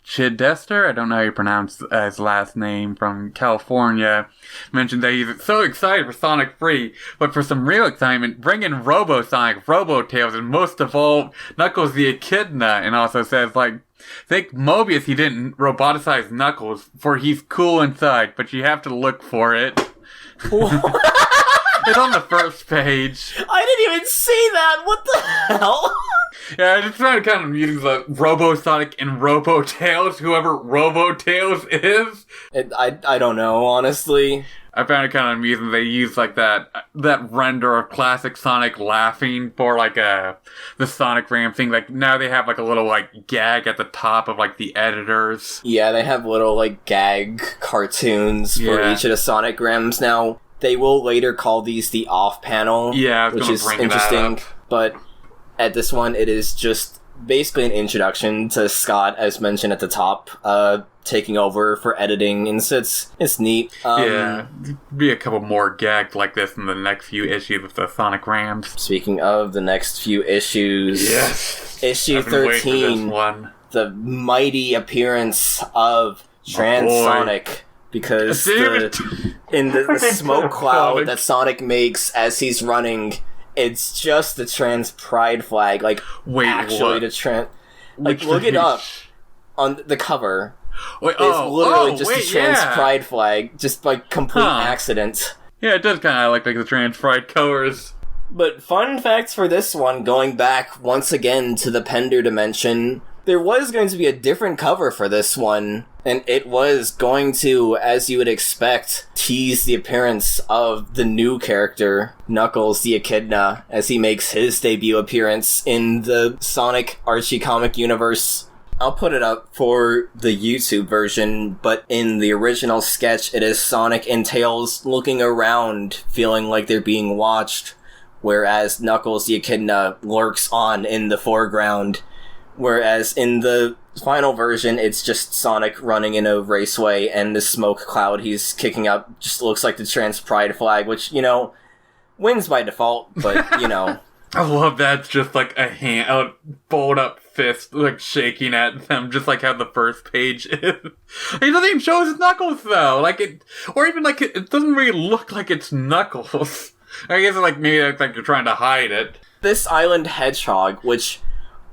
Speaker 2: Chidester, I don't know how you pronounce his last name, from California, mentioned that he's so excited for Sonic 3, but for some real excitement, bring in Robo-Sonic, Robo-Tails, and most of all, Knuckles the Echidna, and also says, like, thank Mobius he didn't roboticize Knuckles, for he's cool inside, but you have to look for it. It's on the first page.
Speaker 1: I didn't even see that! What the hell?
Speaker 2: Yeah, I just trying to kind of use the Robo-Sonic and Robo-Tails, whoever Robo-Tails is.
Speaker 1: I don't know, honestly.
Speaker 2: I found it kind of amusing. They use like that render of classic Sonic laughing for like the Sonicgram thing. Like now they have like a little like gag at the top of like the editors.
Speaker 1: Yeah, they have little like gag cartoons for each of the Sonicgrams now. They will later call these the off panel, which is interesting. But at this one, it is just basically an introduction to Scott, as mentioned at the top, taking over for editing, and so it's neat.
Speaker 2: Be a couple more gags like this in the next few issues of the Sonicgrams.
Speaker 1: Speaking of the next few issues, issue 13, the mighty appearance of Transonic. Because in the smoke cloud that Sonic makes as he's running, it's just the trans pride flag. Like,
Speaker 2: wait,
Speaker 1: actually,
Speaker 2: what?
Speaker 1: the trans. Like, look it up on the cover. It's literally just the trans pride flag, just like complete accident.
Speaker 2: Yeah, it does kind of like the trans pride colors.
Speaker 1: But fun facts for this one, going back once again to the Pender dimension. There was going to be a different cover for this one, and it was going to, as you would expect, tease the appearance of the new character, Knuckles the Echidna, as he makes his debut appearance in the Sonic Archie comic universe. I'll put it up for the YouTube version, but in the original sketch, it is Sonic and Tails looking around, feeling like they're being watched, whereas Knuckles the Echidna lurks on in the foreground. Whereas in the final version, it's just Sonic running in a raceway, and the smoke cloud he's kicking up just looks like the trans pride flag, which, wins by default, but,
Speaker 2: I love that. It's just like a hand, a fold up fist, like shaking at them, just like how the first page is. It doesn't even show his Knuckles, though. It doesn't really look like it's Knuckles. I guess maybe like you're trying to hide it.
Speaker 1: This island Hedgehog, which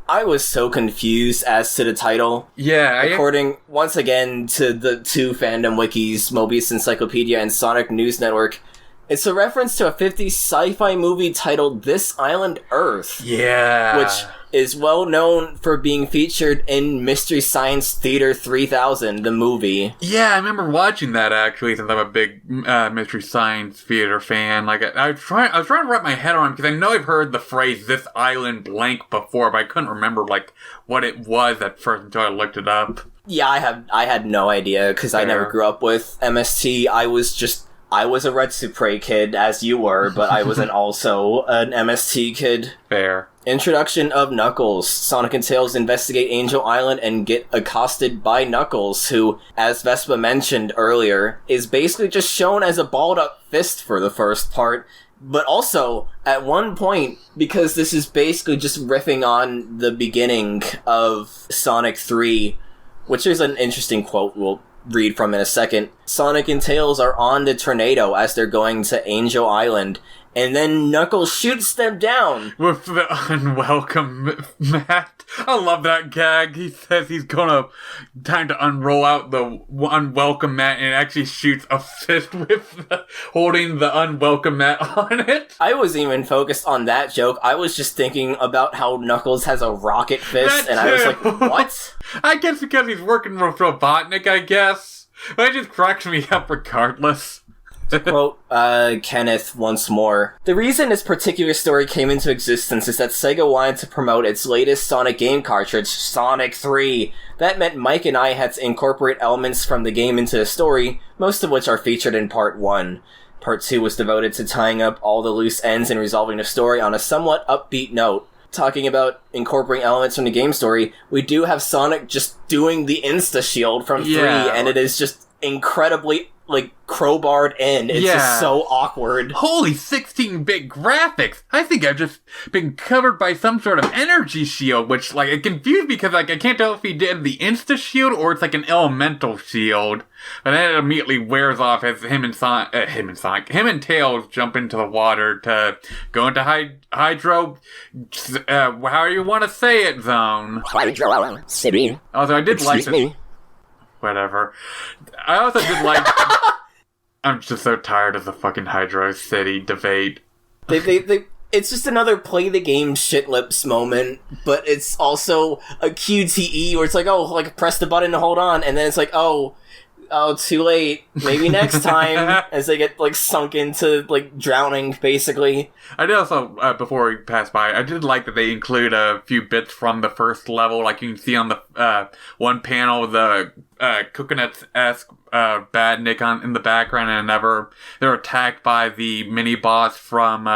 Speaker 1: I was so confused as to the title.
Speaker 2: Yeah.
Speaker 1: According, once again, to the two fandom wikis, Mobius Encyclopedia and Sonic News Network, it's a reference to a 50s sci-fi movie titled This Island Earth.
Speaker 2: Yeah.
Speaker 1: Which is well known for being featured in Mystery Science Theater 3000, the movie.
Speaker 2: Yeah, I remember watching that, actually, since I'm a big Mystery Science Theater fan. I was trying to wrap my head around, because I know I've heard the phrase, this island blank, before, but I couldn't remember, what it was at first until I looked it up.
Speaker 1: Yeah, I had no idea, because I never grew up with MST. I was a Red Supre kid, as you were, but I wasn't also an MST kid.
Speaker 2: Fair.
Speaker 1: Introduction of Knuckles. Sonic and Tails investigate Angel Island and get accosted by Knuckles, who, as Vespa mentioned earlier, is basically just shown as a balled-up fist for the first part, but also, at one point, because this is basically just riffing on the beginning of Sonic 3, which is an interesting quote we'll read from in a second, Sonic and Tails are on the tornado as they're going to Angel Island, and then Knuckles shoots them down.
Speaker 2: With the unwelcome mat. I love that gag. He says he's gonna time to unroll out the unwelcome mat and actually shoots a fist with holding the unwelcome mat on it.
Speaker 1: I wasn't even focused on that joke. I was just thinking about how Knuckles has a rocket fist, and I was like, what?
Speaker 2: I guess because he's working with Robotnik, I guess. But it just cracks me up regardless.
Speaker 1: To quote Kenneth once more, the reason this particular story came into existence is that Sega wanted to promote its latest Sonic game cartridge, Sonic 3. That meant Mike and I had to incorporate elements from the game into the story, most of which are featured in Part 1. Part 2 was devoted to tying up all the loose ends and resolving the story on a somewhat upbeat note. Talking about incorporating elements from the game story, we do have Sonic just doing the Insta-Shield from 3, and it is just incredibly crowbarred in. It's just so awkward.
Speaker 2: Holy 16-bit graphics! I think I've just been covered by some sort of energy shield, which, it confused me because, I can't tell if he did the Insta-Shield or it's an elemental shield. But then it immediately wears off as him and Tails jump into the water to go into Hydro, how you want to say it, zone.
Speaker 3: Hydro City.
Speaker 2: Also, I did
Speaker 3: Excuse me.
Speaker 2: Whatever. I also did like... I'm just so tired of the fucking Hydro City debate.
Speaker 1: It's just another play the game shit lips moment, but it's also a QTE where it's press the button to hold on, and then it's too late. Maybe next time, as they get sunk into drowning, basically.
Speaker 2: I did also, before we pass by, I did like that they include a few bits from the first level. You can see on the one panel the Coconuts-esque Badnik in the background, and they're attacked by the mini boss from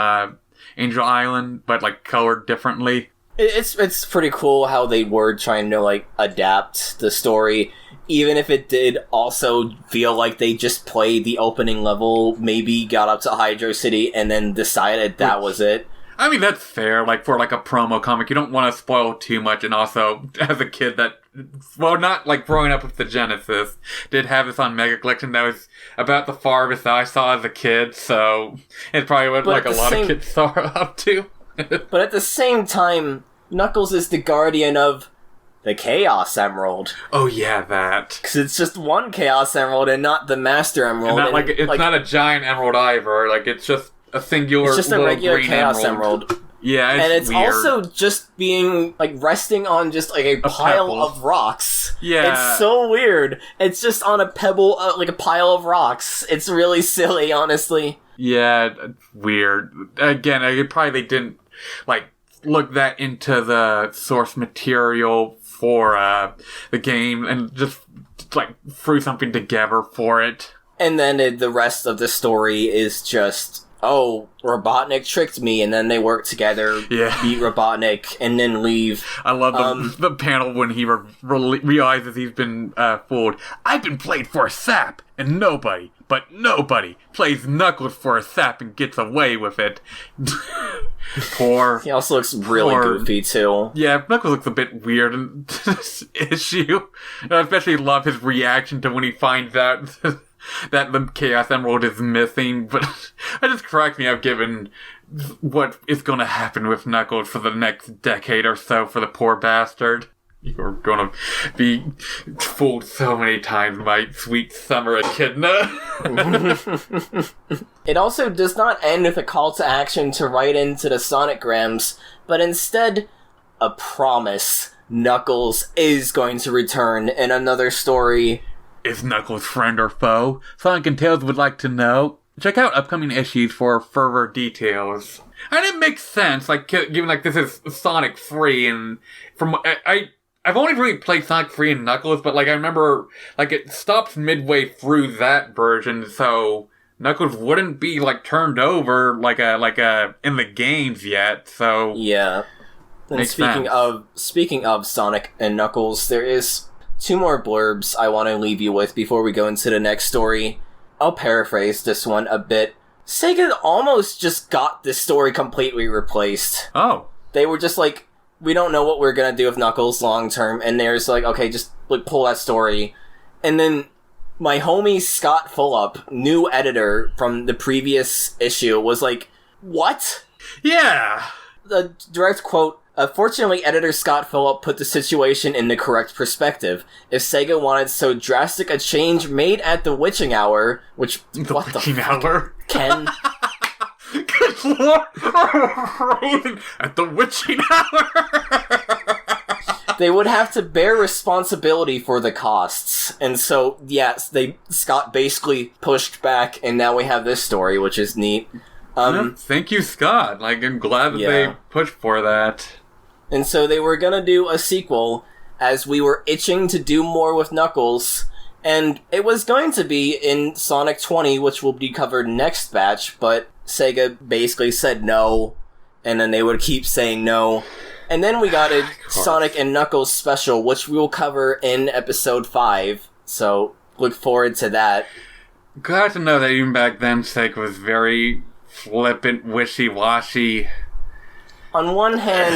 Speaker 2: Angel Island, but colored differently.
Speaker 1: It's pretty cool how they were trying to adapt the story. Even if it did also feel like they just played the opening level, maybe got up to Hydro City, and then decided that was it.
Speaker 2: I mean, that's fair. For a promo comic, you don't want to spoil too much. And also, as a kid not growing up with the Genesis, did have this on Mega Collection that was about the farthest I saw as a kid. So it's probably what a lot of kids saw up to.
Speaker 1: But at the same time, Knuckles is the guardian of the Chaos Emerald.
Speaker 2: Oh yeah, that.
Speaker 1: Because it's just one Chaos Emerald and not the Master Emerald.
Speaker 2: And it's not a giant emerald either. It's just a singular.
Speaker 1: It's just a regular Chaos Emerald.
Speaker 2: Yeah,
Speaker 1: it's
Speaker 2: weird.
Speaker 1: Also just being resting on just a pile of rocks.
Speaker 2: Yeah,
Speaker 1: it's so weird. It's just on a pebble, a pile of rocks. It's really silly, honestly.
Speaker 2: Yeah, weird. Again, they probably didn't look that into the source material for the game and just threw something together for it.
Speaker 1: And then the rest of the story is just, Robotnik tricked me, and then they work together, beat Robotnik, and then leave.
Speaker 2: I love the panel when he realizes he's been fooled. I've been played for a sap, and nobody plays Knuckles for a sap and gets away with it. Poor.
Speaker 1: He also looks really goofy, too.
Speaker 2: Yeah, Knuckles looks a bit weird in this issue. I especially love his reaction to when he finds out that the Chaos Emerald is missing, but it just cracks me up given what is going to happen with Knuckles for the next decade or so for the poor bastard. You're going to be fooled so many times, my sweet summer echidna.
Speaker 1: It also does not end with a call to action to write into the Sonicgrams, but instead, a promise. Knuckles is going to return in another story.
Speaker 2: Is Knuckles friend or foe? Sonic and Tails would like to know. Check out upcoming issues for further details. And it makes sense, given this is Sonic 3, and from I've only really played Sonic 3 and Knuckles, but I remember it stops midway through that version, so Knuckles wouldn't be turned over in the games yet. So
Speaker 1: yeah. And speaking of Sonic and Knuckles, there is 2 more blurbs I want to leave you with before we go into the next story. I'll paraphrase this one a bit. Sega almost just got this story completely replaced.
Speaker 2: Oh.
Speaker 1: They were just like, we don't know what we're gonna do with Knuckles long term, and they're just like, okay, just like pull that story. And then my homie Scott Fulop, new editor from the previous issue, was like, what?
Speaker 2: Yeah!
Speaker 1: The direct quote, fortunately, editor Scott Phillip put the situation in the correct perspective. If Sega wanted so drastic a change made at the witching hour, which...
Speaker 2: The witching hour?
Speaker 1: Ken?
Speaker 2: Good lord! At the witching hour!
Speaker 1: They would have to bear responsibility for the costs. And so, yes, Scott basically pushed back, and now we have this story, which is neat.
Speaker 2: Thank you, Scott. Like, I'm glad that they pushed for that.
Speaker 1: And so they were gonna do a sequel, as we were itching to do more with Knuckles, and it was going to be in Sonic 20, which will be covered next batch, but Sega basically said no, and then they would keep saying no. And then we got a Sonic and Knuckles special, which we will cover in episode 5, so look forward to that.
Speaker 2: Glad to know that even back then, Sega was very flippant, wishy-washy.
Speaker 1: On one hand,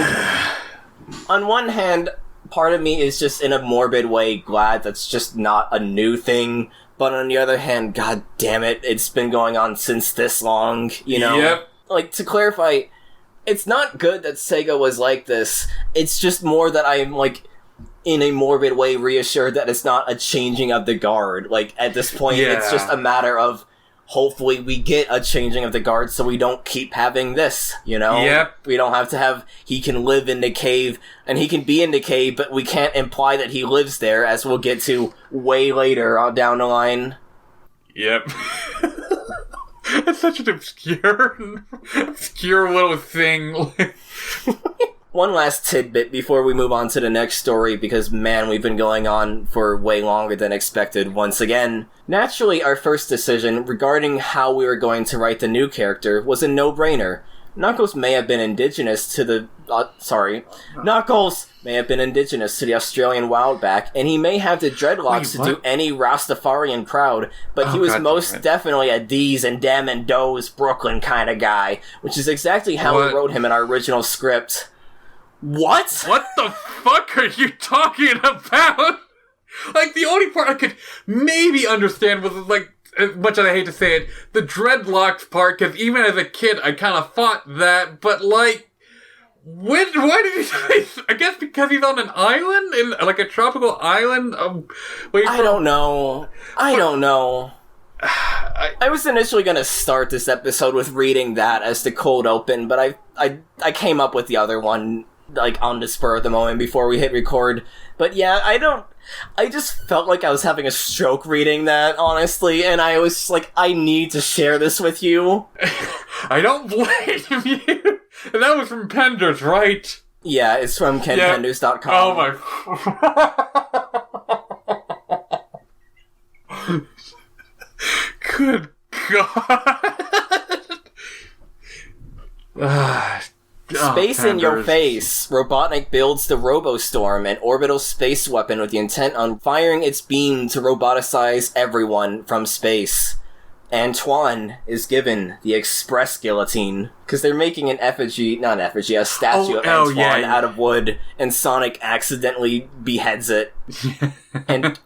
Speaker 1: part of me is just in a morbid way glad that's just not a new thing, but on the other hand, god damn it, it's been going on since this long, you know?
Speaker 2: Yep.
Speaker 1: Like, to clarify, it's not good that Sega was like this, it's just more that I'm, like, in a morbid way reassured that it's not a changing of the guard. Like, at this point, It's just a matter of hopefully we get a changing of the guard so we don't keep having this, you know?
Speaker 2: Yep.
Speaker 1: We don't have to have, he can live in the cave, and he can be in the cave, but we can't imply that he lives there, as we'll get to way later on down the line.
Speaker 2: Yep. It's such an obscure little thing.
Speaker 1: One last tidbit before we move on to the next story, because man, we've been going on for way longer than expected once again. Naturally, our first decision regarding how we were going to write the new character was a no-brainer. Knuckles may have been indigenous to the... Knuckles may have been indigenous to the Australian Wildback, and he may have the dreadlocks to do any Rastafarian crowd, but he was most definitely a D's and Dem and Doe's Brooklyn kind of guy, which is exactly how we wrote him in our original script. What?
Speaker 2: What the fuck are you talking about? Like, the only part I could maybe understand was, like, as much as I hate to say it, the dreadlocks part, because even as a kid, I kind of fought that, but, like, why did he say... I guess because he's on an island? In, like, a tropical island?
Speaker 1: I don't know. I was initially going to start this episode with reading that as the cold open, but I came up with the other one, like, on the spur of the moment before we hit record. But yeah, I just felt like I was having a stroke reading that, honestly, and I was just like, I need to share this with you.
Speaker 2: I don't blame you. And that was from Penders, right?
Speaker 1: Yeah, it's from kenpenders.com.
Speaker 2: Oh my... Good God.
Speaker 1: Space in your face. Robotnik builds the Robostorm, an orbital space weapon with the intent on firing its beam to roboticize everyone from space. Antoine is given the Express Guillotine, because they're making a statue of Antoine out of wood, and Sonic accidentally beheads it. And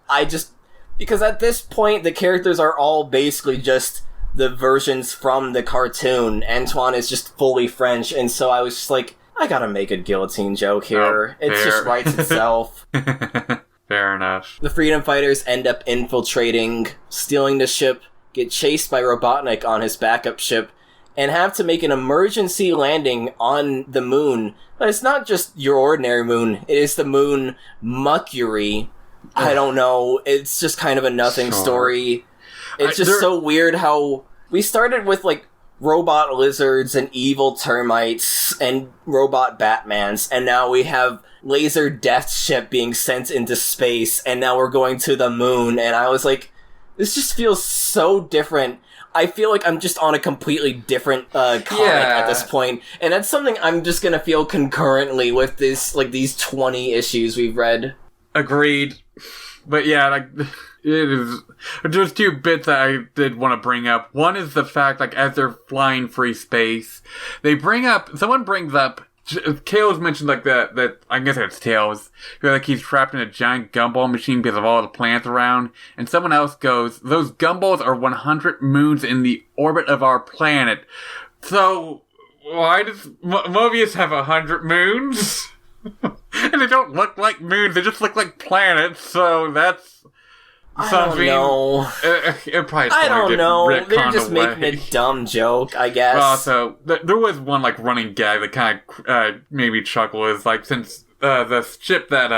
Speaker 1: because at this point, the characters are all basically just the versions from the cartoon. Antoine is just fully French, and so I was just like, I gotta make a guillotine joke here. It just writes itself.
Speaker 2: Fair enough.
Speaker 1: The Freedom Fighters end up infiltrating, stealing the ship, get chased by Robotnik on his backup ship, and have to make an emergency landing on the moon. But it's not just your ordinary moon, it is the moon Mercury. I don't know, it's just kind of a nothing story. It's just so weird how we started with, like, robot lizards and evil termites and robot Batmans, and now we have laser death ship being sent into space, and now we're going to the moon, and I was like, this just feels so different. I feel like I'm just on a completely different comic at this point, and that's something I'm just gonna feel concurrently with this, like, these 20 issues we've read.
Speaker 2: Agreed. But yeah, like, it is... There's two bits that I did want to bring up. One is the fact, like, as they're flying free space, someone brings up, Tails mentioned, like, that I guess it's Tails, who, like, he's trapped in a giant gumball machine because of all the plants around, and someone else goes, those gumballs are 100 moons in the orbit of our planet. So, why does Mobius have 100 moons? And they don't look like moons, they just look like planets, so that's something.
Speaker 1: I don't know.
Speaker 2: I
Speaker 1: don't know. They're just making a dumb joke, I guess.
Speaker 2: Also, there was one, like, running gag that kind of made me chuckle, is, like, since the ship that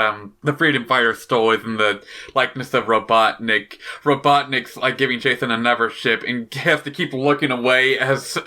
Speaker 2: the Freedom Fighter stole is in the likeness of Robotnik, Robotnik's, like, giving chase in another ship, and has to keep looking away as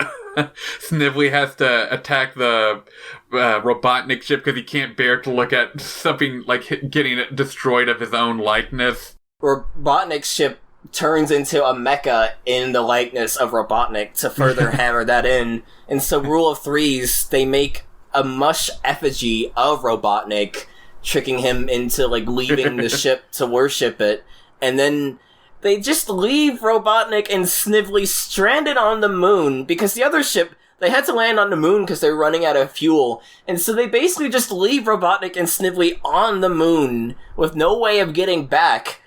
Speaker 2: Snively has to attack the Robotnik ship because he can't bear to look at something, like, getting destroyed of his own likeness.
Speaker 1: Robotnik's ship turns into a mecha in the likeness of Robotnik to further hammer that in. And so Rule of Threes, they make a mush effigy of Robotnik, tricking him into, like, leaving the ship to worship it. And then they just leave Robotnik and Snively stranded on the moon, because the other ship, they had to land on the moon because they're running out of fuel. And so they basically just leave Robotnik and Snively on the moon with no way of getting back.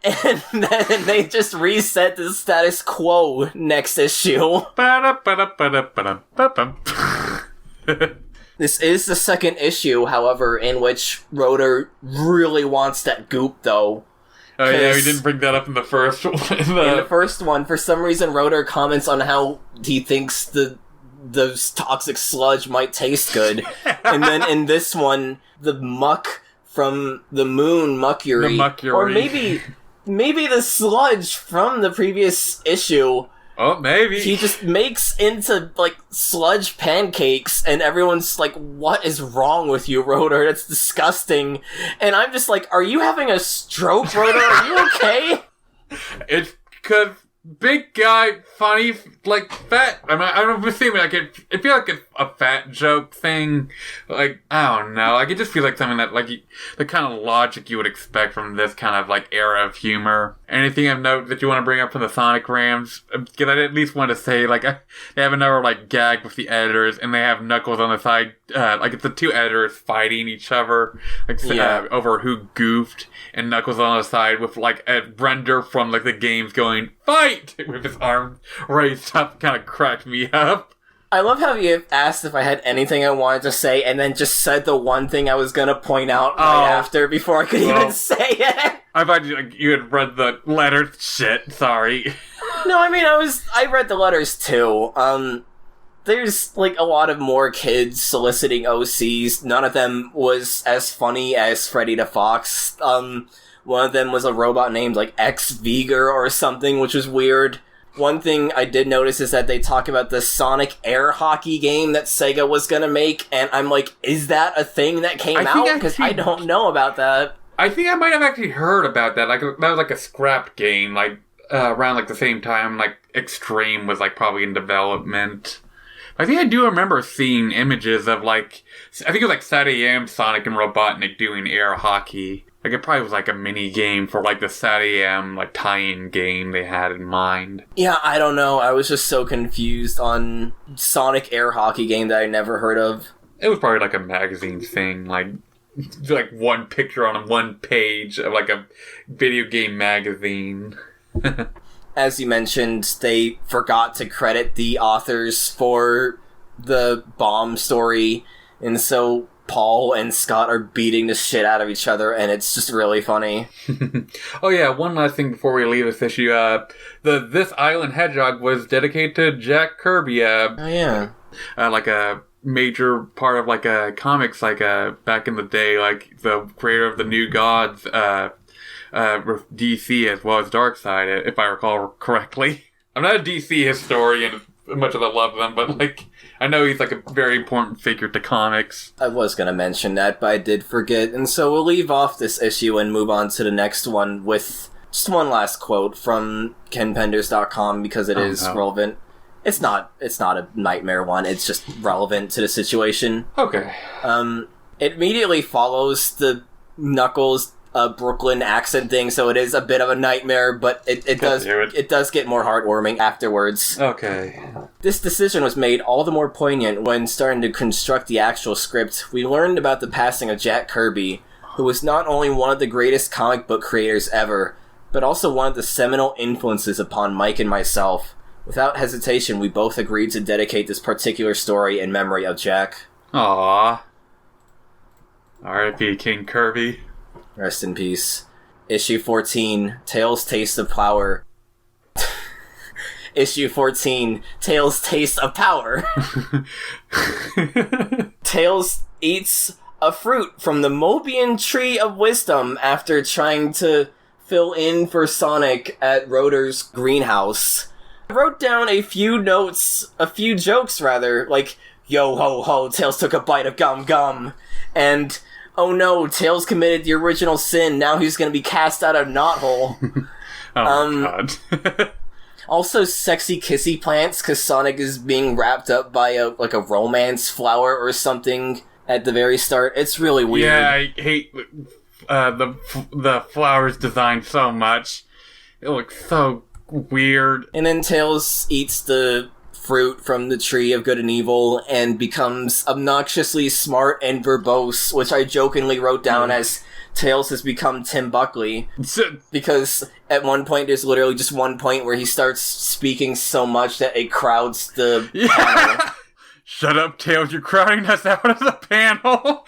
Speaker 1: And then they just reset the status quo next issue. This is the second issue, however, in which Rotor really wants that goop, though.
Speaker 2: Oh yeah, we didn't bring that up in the first one.
Speaker 1: In the first one, for some reason, Rotor comments on how he thinks the toxic sludge might taste good. And then in this one, the muck from the moon, Muckury. Or maybe the sludge from the previous issue.
Speaker 2: Oh, maybe.
Speaker 1: He just makes into, like, sludge pancakes, and everyone's like, what is wrong with you, Rotor? That's disgusting. And I'm just like, are you having a stroke, Rotor? Are you okay?
Speaker 2: It's because big guy, funny, like, fat. I'm assuming, like, it feels like a fat joke thing. Like, I don't know. Like, it just feels like something that, like, the kind of logic you would expect from this kind of, like, era of humor. Anything of note that you want to bring up from the Sonic Rams? Because I at least want to say, like, they have another, like, gag with the editors, and they have Knuckles on the side, like, it's the two editors fighting each other, like, over who goofed, and Knuckles on the side with, like, a render from, like, the games going, fight! With his arm raised up, kind of cracked me up.
Speaker 1: I love how you asked if I had anything I wanted to say, and then just said the one thing I was gonna point out right after before I could even say it.
Speaker 2: I thought you had read the letters. Shit, sorry.
Speaker 1: No, I mean, I read the letters too. There's, like, a lot of more kids soliciting OCs. None of them was as funny as Freddy the Fox. One of them was a robot named, like, X-Vigor or something, which was weird. One thing I did notice is that they talk about the Sonic air hockey game that Sega was gonna make, and I'm like, is that a thing that came out? Because I don't know about that.
Speaker 2: I think I might have actually heard about that. Like, that was like a scrap game, like, around, like, the same time, like, Extreme was, like, probably in development. I think I do remember seeing images of, like, I think it was, like, SatAM, Sonic, and Robotnik doing air hockey. Like, it probably was, like, a mini-game for, like, the SatAM, like, tie-in game they had in mind.
Speaker 1: Yeah, I don't know. I was just so confused on Sonic air hockey game that I never heard of.
Speaker 2: It was probably, like, a magazine thing, like one picture on one page of, like, a video game magazine.
Speaker 1: As you mentioned, they forgot to credit the authors for the bomb story, and so Paul and Scott are beating the shit out of each other, and it's just really funny.
Speaker 2: Oh yeah, one last thing before we leave this issue. This Island Hedgehog was dedicated to Jack Kirby.
Speaker 1: Oh yeah.
Speaker 2: Like a major part of, like, comics, like, back in the day, like, the creator of the New Gods, DC as well as Darkseid, if I recall correctly. I'm not a DC historian as much as I love them, but, like, I know he's, like, a very important figure to comics.
Speaker 1: I was gonna mention that, but I did forget, and so we'll leave off this issue and move on to the next one with Just one last quote from kenpenders.com because it is relevant. It's not a nightmare one, it's just relevant to the situation.
Speaker 2: Okay.
Speaker 1: It immediately follows the Knuckles Brooklyn accent thing, so it is a bit of a nightmare, but it does get more heartwarming afterwards.
Speaker 2: Okay.
Speaker 1: This decision was made all the more poignant when starting to construct the actual script. We learned about the passing of Jack Kirby, who was not only one of the greatest comic book creators ever, but also one of the seminal influences upon Mike and myself. Without hesitation, we both agreed to dedicate this particular story in memory of Jack.
Speaker 2: Aww. R.I.P. King Kirby.
Speaker 1: Rest in peace. Issue 14, Tails' Taste of Power. Issue 14, Tails' Taste of Power. Tails eats a fruit from the Mobian Tree of Wisdom after trying to fill in for Sonic at Rotor's greenhouse. I wrote down a few jokes, like, yo ho ho, Tails took a bite of gum gum, and oh no, Tails committed the original sin, now he's gonna be cast out of Knothole.
Speaker 2: God.
Speaker 1: Also sexy kissy plants, cause Sonic is being wrapped up by a romance flower or something at the very start. It's really weird.
Speaker 2: Yeah, I hate the flowers design so much. It looks so weird.
Speaker 1: And then Tails eats the fruit from the tree of good and evil and becomes obnoxiously smart and verbose, which I jokingly wrote down as Tails has become Tim Buckley. Because at one point, there's literally just one point where he starts speaking so much that it crowds the panel.
Speaker 2: Shut up, Tails, you're crowding us out of the panel.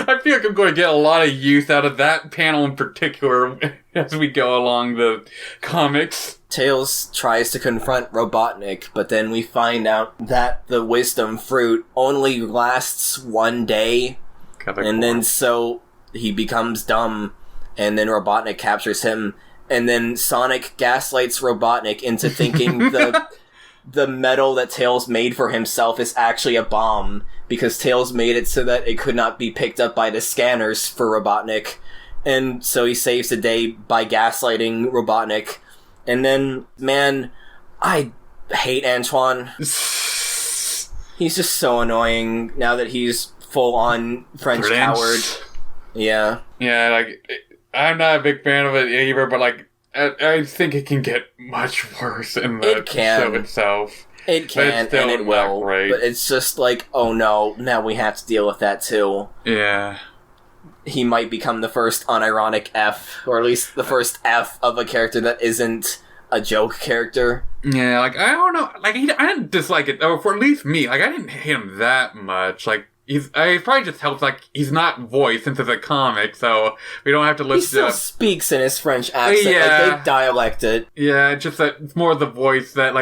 Speaker 2: I feel like I'm going to get a lot of use out of that panel in particular as we go along the comics.
Speaker 1: Tails tries to confront Robotnik, but then we find out that the wisdom fruit only lasts one day, and then so he becomes dumb, and then Robotnik captures him, and then Sonic gaslights Robotnik into thinking the metal that Tails made for himself is actually a bomb, because Tails made it so that it could not be picked up by the scanners for Robotnik, and so he saves the day by gaslighting Robotnik. And then, I hate Antoine. He's just so annoying now that he's full-on French coward. Yeah.
Speaker 2: Yeah, I'm not a big fan of it either, but, I think it can get much worse in the show itself.
Speaker 1: It can, and it will. Great. But it's just oh no, now we have to deal with that too.
Speaker 2: Yeah.
Speaker 1: He might become the first unironic F, or at least the first F of a character that isn't a joke character.
Speaker 2: Yeah, I don't know. I didn't dislike it, or for at least me, I didn't hate him that much. It probably just helps, he's not voiced since it's a comic, so we don't have to listen to...
Speaker 1: He still speaks in his French accent, they dialect it.
Speaker 2: Yeah, it's just that it's more the voice that,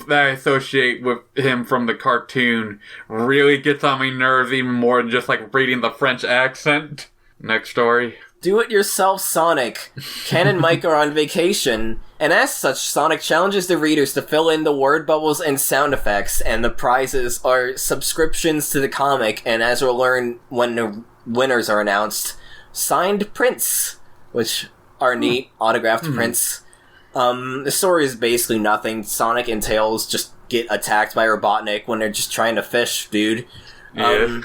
Speaker 2: that I associate with him from the cartoon really gets on my nerves even more than just, reading the French accent. Next story.
Speaker 1: Do-it-yourself Sonic. Ken and Mike are on vacation, and as such, Sonic challenges the readers to fill in the word bubbles and sound effects, and the prizes are subscriptions to the comic, and as we'll learn when the winners are announced, signed prints, which are neat, autographed prints. The story is basically nothing. Sonic and Tails just get attacked by Robotnik when they're just trying to fish, dude.
Speaker 2: Yeah.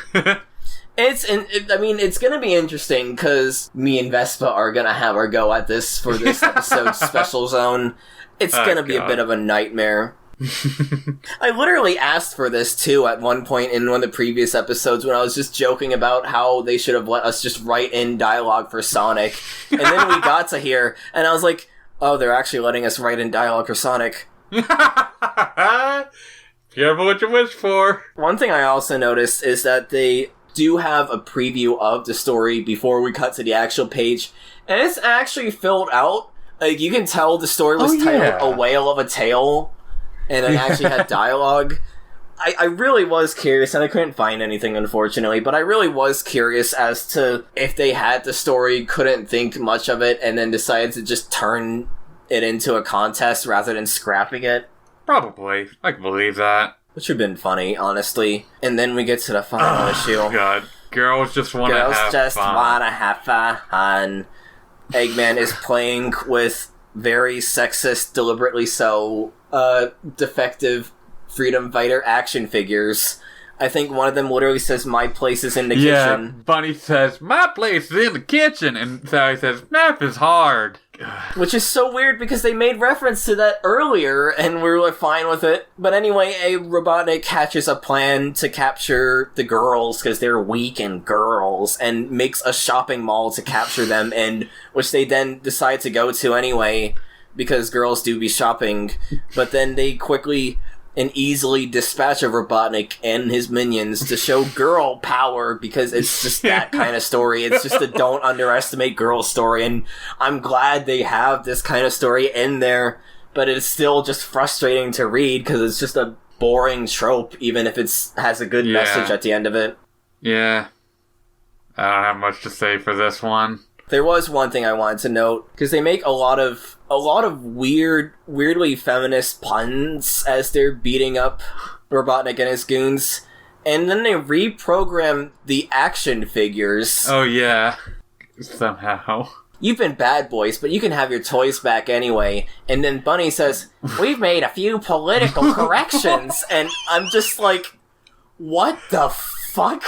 Speaker 1: It's gonna be interesting, because me and Vespa are gonna have our go at this for this episode's special zone. It's gonna be a bit of a nightmare. I literally asked for this, too, at one point in one of the previous episodes when I was just joking about how they should have let us just write in dialogue for Sonic. And then we got to here, and I was like, oh, they're actually letting us write in dialogue for Sonic.
Speaker 2: Careful what you wish for.
Speaker 1: One thing I also noticed is that they do have a preview of the story before we cut to the actual page, and it's actually filled out. You can tell the story was titled A Whale of a Tale, and it actually had dialogue. I really was curious, and I couldn't find anything, unfortunately, but I really was curious as to if they had the story, couldn't think much of it, and then decided to just turn it into a contest rather than scrapping it.
Speaker 2: Probably. I can believe that.
Speaker 1: Which would have been funny, honestly. And then we get to the final issue.
Speaker 2: God. Girls just want to have fun.
Speaker 1: Girls just want to have fun. Eggman is playing with very sexist, deliberately so, defective freedom fighter action figures. I think one of them literally says, "My place is in the kitchen."
Speaker 2: Yeah, Bunny says, "My place is in the kitchen," and Sally says, "Math is hard."
Speaker 1: Which is so weird because they made reference to that earlier and we were fine with it. But anyway, a Robotnik hatches a plan to capture the girls because they're weak and girls, and makes a shopping mall to capture them in, which they then decide to go to anyway because girls do be shopping. But then they quickly and easily dispatch a Robotnik and his minions to show girl power, because it's just that kind of story. It's just a don't underestimate girls story, and I'm glad they have this kind of story in there, but it's still just frustrating to read because it's just a boring trope, even if it has a good message at the end of it.
Speaker 2: Yeah. I don't have much to say for this one.
Speaker 1: There was one thing I wanted to note, because they make a lot of weirdly feminist puns as they're beating up Robotnik and his goons, and then they reprogram the action figures.
Speaker 2: Oh yeah, somehow.
Speaker 1: You've been bad boys, but you can have your toys back anyway. And then Bunny says, "We've made a few political corrections," and I'm just like, what the fuck?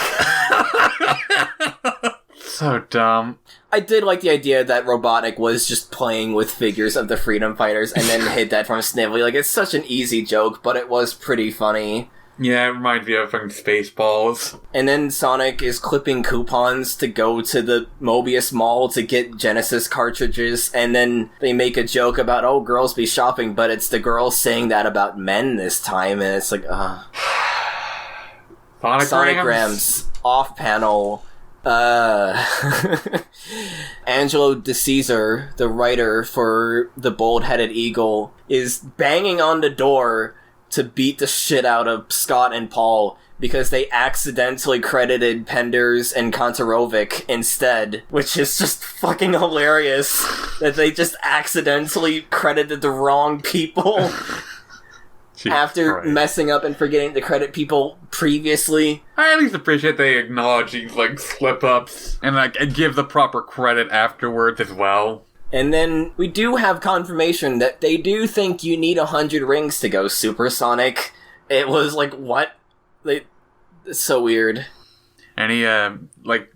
Speaker 2: So dumb.
Speaker 1: I did like the idea that Robotnik was just playing with figures of the Freedom Fighters and then hid that from Snively. Like, it's such an easy joke, but it was pretty funny.
Speaker 2: Yeah, it reminds me of fucking Spaceballs.
Speaker 1: And then Sonic is clipping coupons to go to the Mobius Mall to get Genesis cartridges, and then they make a joke about, oh, girls be shopping, but it's the girls saying that about men this time, and it's like, Sonicgrams, off-panel. Angelo DeCesar, the writer for The Bold-Headed Eagle, is banging on the door to beat the shit out of Scott and Paul because they accidentally credited Penders and Kontarovic instead, which is just fucking hilarious that they just accidentally credited the wrong people. After messing up and forgetting to credit people previously.
Speaker 2: I at least appreciate they acknowledge these, like, slip-ups and give the proper credit afterwards as well.
Speaker 1: And then we do have confirmation that they do think you need 100 rings to go supersonic. It was like, what? It's so weird.
Speaker 2: Any,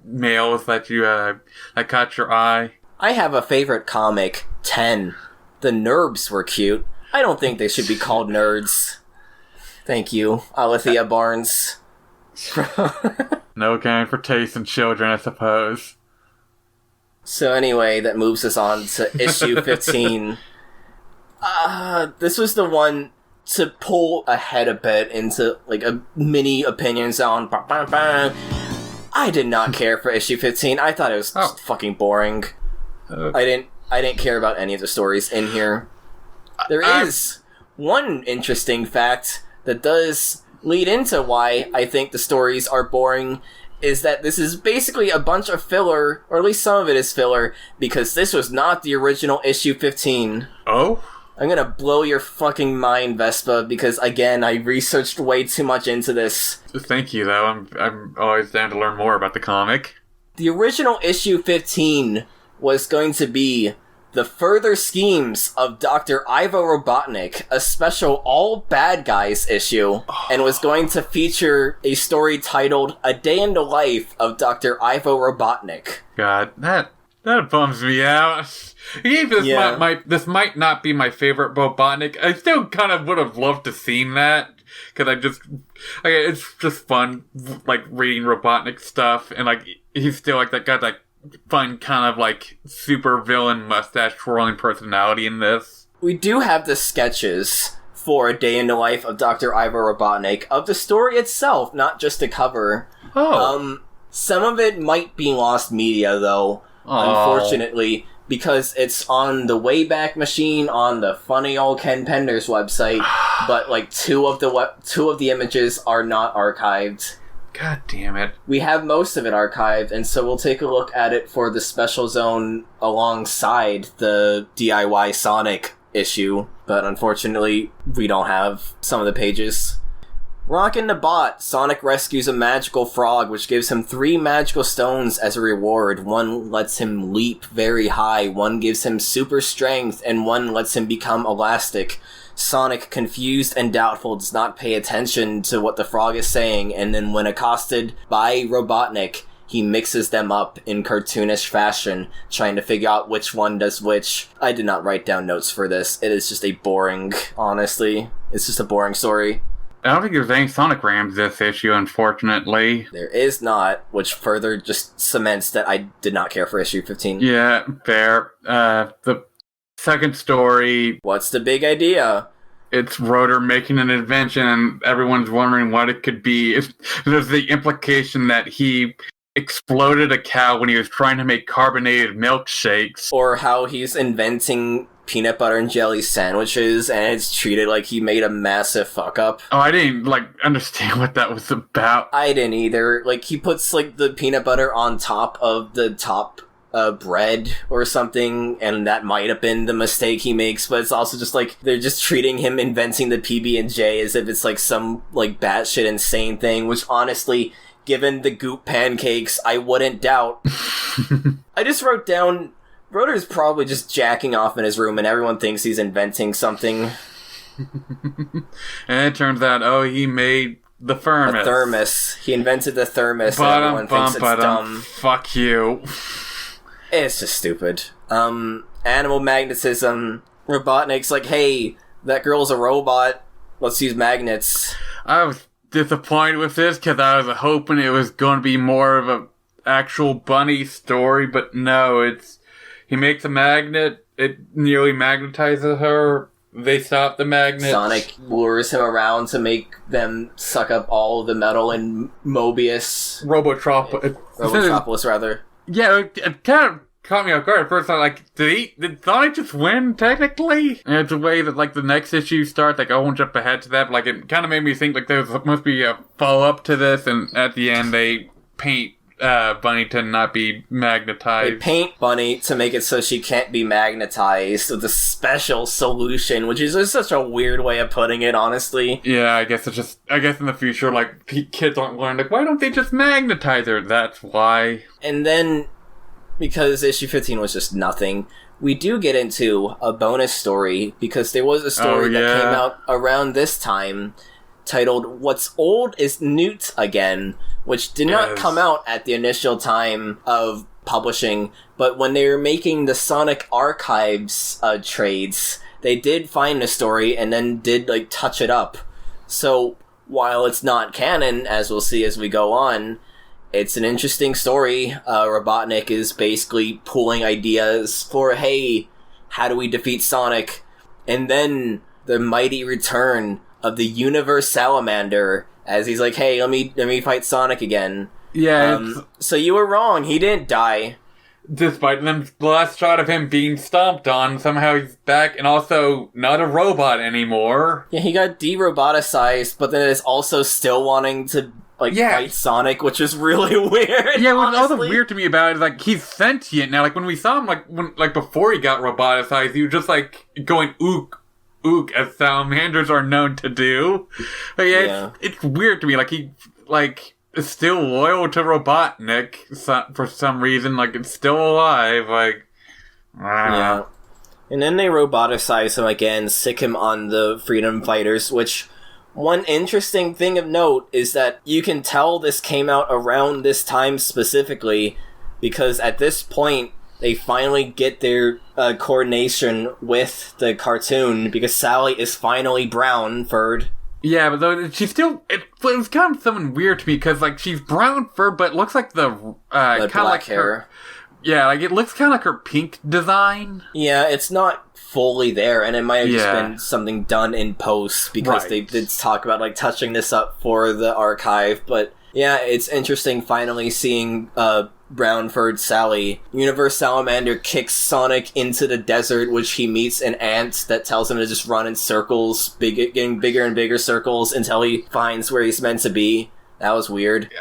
Speaker 2: males that you, that caught your eye?
Speaker 1: I have a favorite comic, 10. The Nerbs were cute. I don't think they should be called nerds. Thank you, Alethea Barnes.
Speaker 2: No game for taste in children, I suppose.
Speaker 1: So anyway, that moves us on to issue 15. This was the one to pull ahead a bit into, like, a mini opinion zone. I did not care for issue 15. I thought it was fucking boring. I didn't care about any of the stories in here. There is one interesting fact that does lead into why I think the stories are boring, is that this is basically a bunch of filler, or at least some of it is filler, because this was not the original issue 15.
Speaker 2: Oh?
Speaker 1: I'm gonna blow your fucking mind, Vespa, because again, I researched way too much into this.
Speaker 2: Thank you, though. I'm always down to learn more about the comic.
Speaker 1: The original issue 15 was going to be the further schemes of Dr. Ivo Robotnik, a special all bad guys issue, and was going to feature a story titled A Day in the Life of Dr. Ivo Robotnik.
Speaker 2: God, that bums me out. This might not be my favorite Robotnik. I still kind of would have loved to seen that, because it's just fun, like, reading Robotnik stuff, and, like, he's still, like, that guy, like, fun kind of, like, super villain mustache twirling personality in this.
Speaker 1: We do have the sketches for A Day in the Life of Dr. Ivo Robotnik of the story itself, not just the cover. Some of it might be lost media, though, unfortunately, because it's on the Wayback Machine on the funny old Ken Penders website, but, like, two of the images are not archived.
Speaker 2: God damn it.
Speaker 1: We have most of it archived, and so we'll take a look at it for the special zone alongside the DIY Sonic issue, but unfortunately, we don't have some of the pages. Rockin' the Bot, Sonic rescues a magical frog, which gives him 3 magical stones as a reward. One lets him leap very high, one gives him super strength, and one lets him become elastic. Sonic, confused and doubtful, does not pay attention to what the frog is saying, and then when accosted by Robotnik, he mixes them up in cartoonish fashion, trying to figure out which one does which. I did not write down notes for this. It is just a boring, honestly. It's just a boring story.
Speaker 2: I don't think there's any Sonic Rams this issue, unfortunately.
Speaker 1: There is not, which further just cements that I did not care for issue 15.
Speaker 2: Yeah, fair. The second story...
Speaker 1: What's the big idea?
Speaker 2: It's Rotor making an invention, and everyone's wondering what it could be. There's the implication that he exploded a cow when he was trying to make carbonated milkshakes.
Speaker 1: Or how he's inventing peanut butter and jelly sandwiches, and it's treated like he made a massive fuck-up.
Speaker 2: Oh, I didn't, understand what that was about.
Speaker 1: I didn't either. He puts, the peanut butter on top of the top bread or something, and that might have been the mistake he makes, but it's also just they're just treating him inventing the PB&J as if it's some batshit insane thing, which honestly, given the goop pancakes, I wouldn't doubt. I just wrote down, Rotor's probably just jacking off in his room and everyone thinks he's inventing something.
Speaker 2: And it turns out, he made the thermos.
Speaker 1: A thermos. He invented the thermos and everyone thinks it's dumb.
Speaker 2: Fuck you.
Speaker 1: It's just stupid. Animal magnetism. Robotnik's hey, that girl's a robot. Let's use magnets.
Speaker 2: I was disappointed with this because I was hoping it was going to be more of a actual bunny story, but no, he makes a magnet, it nearly magnetizes her, they stop the magnet.
Speaker 1: Sonic lures him around to make them suck up all of the metal in Mobius. Robotropolis, rather.
Speaker 2: Yeah, it kind of caught me off guard at first. I'm did Sonic just win, technically? And it's a way that, the next issue starts, I won't jump ahead to that, but, it kind of made me think, there must be a follow-up to this, and at the end, they paint Bunny to not be magnetized.
Speaker 1: They paint Bunny to make it so she can't be magnetized with a special solution, which is just such a weird way of putting it, honestly.
Speaker 2: Yeah, I guess in the future, kids aren't learning, why don't they just magnetize her? That's why.
Speaker 1: And then, because issue 15 was just nothing, we do get into a bonus story, because there was a story that came out around this time, titled What's Old is Newt Again, which did not come out at the initial time of publishing, but when they were making the Sonic Archives trades, they did find the story and then did, touch it up. So, while it's not canon, as we'll see as we go on, it's an interesting story. Robotnik is basically pulling ideas for, hey, how do we defeat Sonic? And then the mighty return of the Universe Salamander, as he's hey, let me fight Sonic again.
Speaker 2: Yeah.
Speaker 1: So you were wrong. He didn't die.
Speaker 2: Despite the last shot of him being stomped on, somehow he's back and also not a robot anymore.
Speaker 1: Yeah, he got de-roboticized, but then is also still wanting to fight Sonic, which is really weird.
Speaker 2: Yeah, what's also weird to me about it is he's sentient now. When we saw him before he got roboticized, he was just going ook. Ook, as salamanders are known to do. But it's weird to me. He is still loyal to Robotnik for some reason. It's still alive.
Speaker 1: Yeah. And then they roboticize him again, sick him on the Freedom Fighters, which, one interesting thing of note is that you can tell this came out around this time specifically, because at this point, they finally get their coordination with the cartoon, because Sally is finally brown-furred.
Speaker 2: Yeah, but though she's still... It was kind of something weird to me, because, she's brown-furred, but it looks like the... kind of
Speaker 1: black hair.
Speaker 2: It looks kind of like her pink design.
Speaker 1: Yeah, it's not fully there, and it might have just been something done in post, because they did talk about, touching this up for the archive, but... Yeah, it's interesting finally seeing brown-furred Sally. Universe Salamander kicks Sonic into the desert, which he meets an ant that tells him to just run in circles, getting bigger and bigger circles until he finds where he's meant to be. That was weird.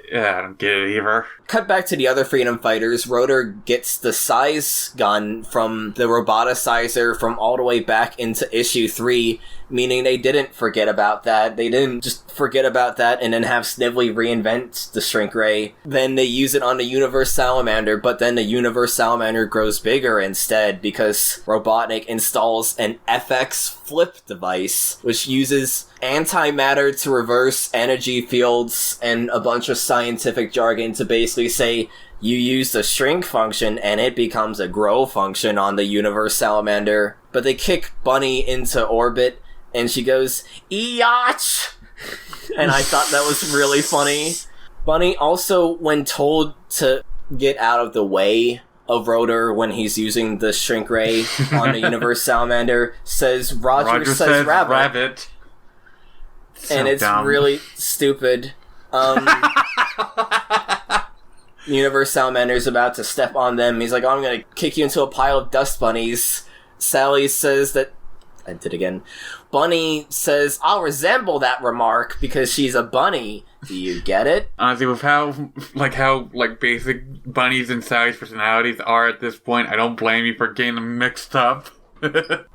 Speaker 2: Yeah, I don't get it either.
Speaker 1: Cut back to the other Freedom Fighters. Rotor gets the size gun from the roboticizer from all the way back into issue 3, meaning they didn't forget about that. They didn't just forget about that and then have Snively reinvent the shrink ray. Then they use it on the Universe Salamander, but then the Universe Salamander grows bigger instead because Robotnik installs an FX flip device, which uses antimatter to reverse energy fields and a bunch of scientific jargon to basically say you use the shrink function and it becomes a grow function on the Universe Salamander. But they kick Bunny into orbit and she goes, "Eeyach!" And I thought that was really funny. Bunny also, when told to get out of the way of Rotor when he's using the shrink ray on the Universe Salamander, says Roger says rabbit. So and it's dumb. Really stupid. Universe Salamander's about to step on them. He's like, "Oh, I'm gonna kick you into a pile of dust bunnies." Sally says that... I did again. Bunny says, "I'll resemble that remark because she's a bunny." Do you get it?
Speaker 2: Honestly, with how basic Bunny's and Sally's personalities are at this point, I don't blame you for getting them mixed up.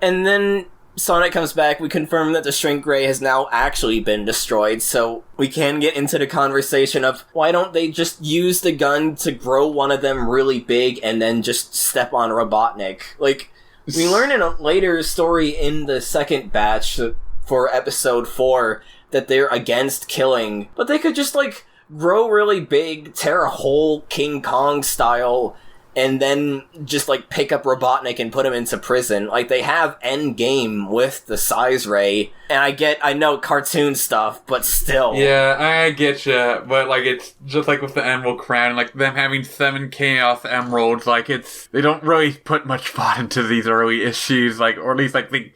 Speaker 1: And then Sonic comes back. We confirm that the shrink ray has now actually been destroyed, so we can get into the conversation of why don't they just use the gun to grow one of them really big and then just step on Robotnik? Like, we learn in a later story in the second batch for episode 4 that they're against killing, but they could just, like, grow really big, tear a hole King Kong style, and then just, like, pick up Robotnik and put him into prison. Like, they have endgame with the size ray, and I know cartoon stuff, but still.
Speaker 2: Yeah, I get you, but, like, it's just like with the Emerald Crown, like, them having 7 Chaos Emeralds, like, they don't really put much thought into these early issues, like, or at least, like, they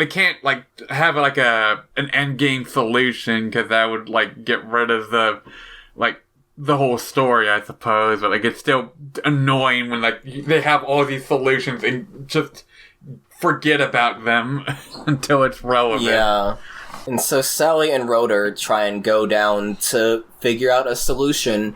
Speaker 2: can't, like, have, like, an endgame solution, because that would, like, get rid of the whole story, I suppose, but, like, it's still annoying when, like, they have all these solutions and just forget about them until it's relevant.
Speaker 1: Yeah. And so Sally and Rotor try and go down to figure out a solution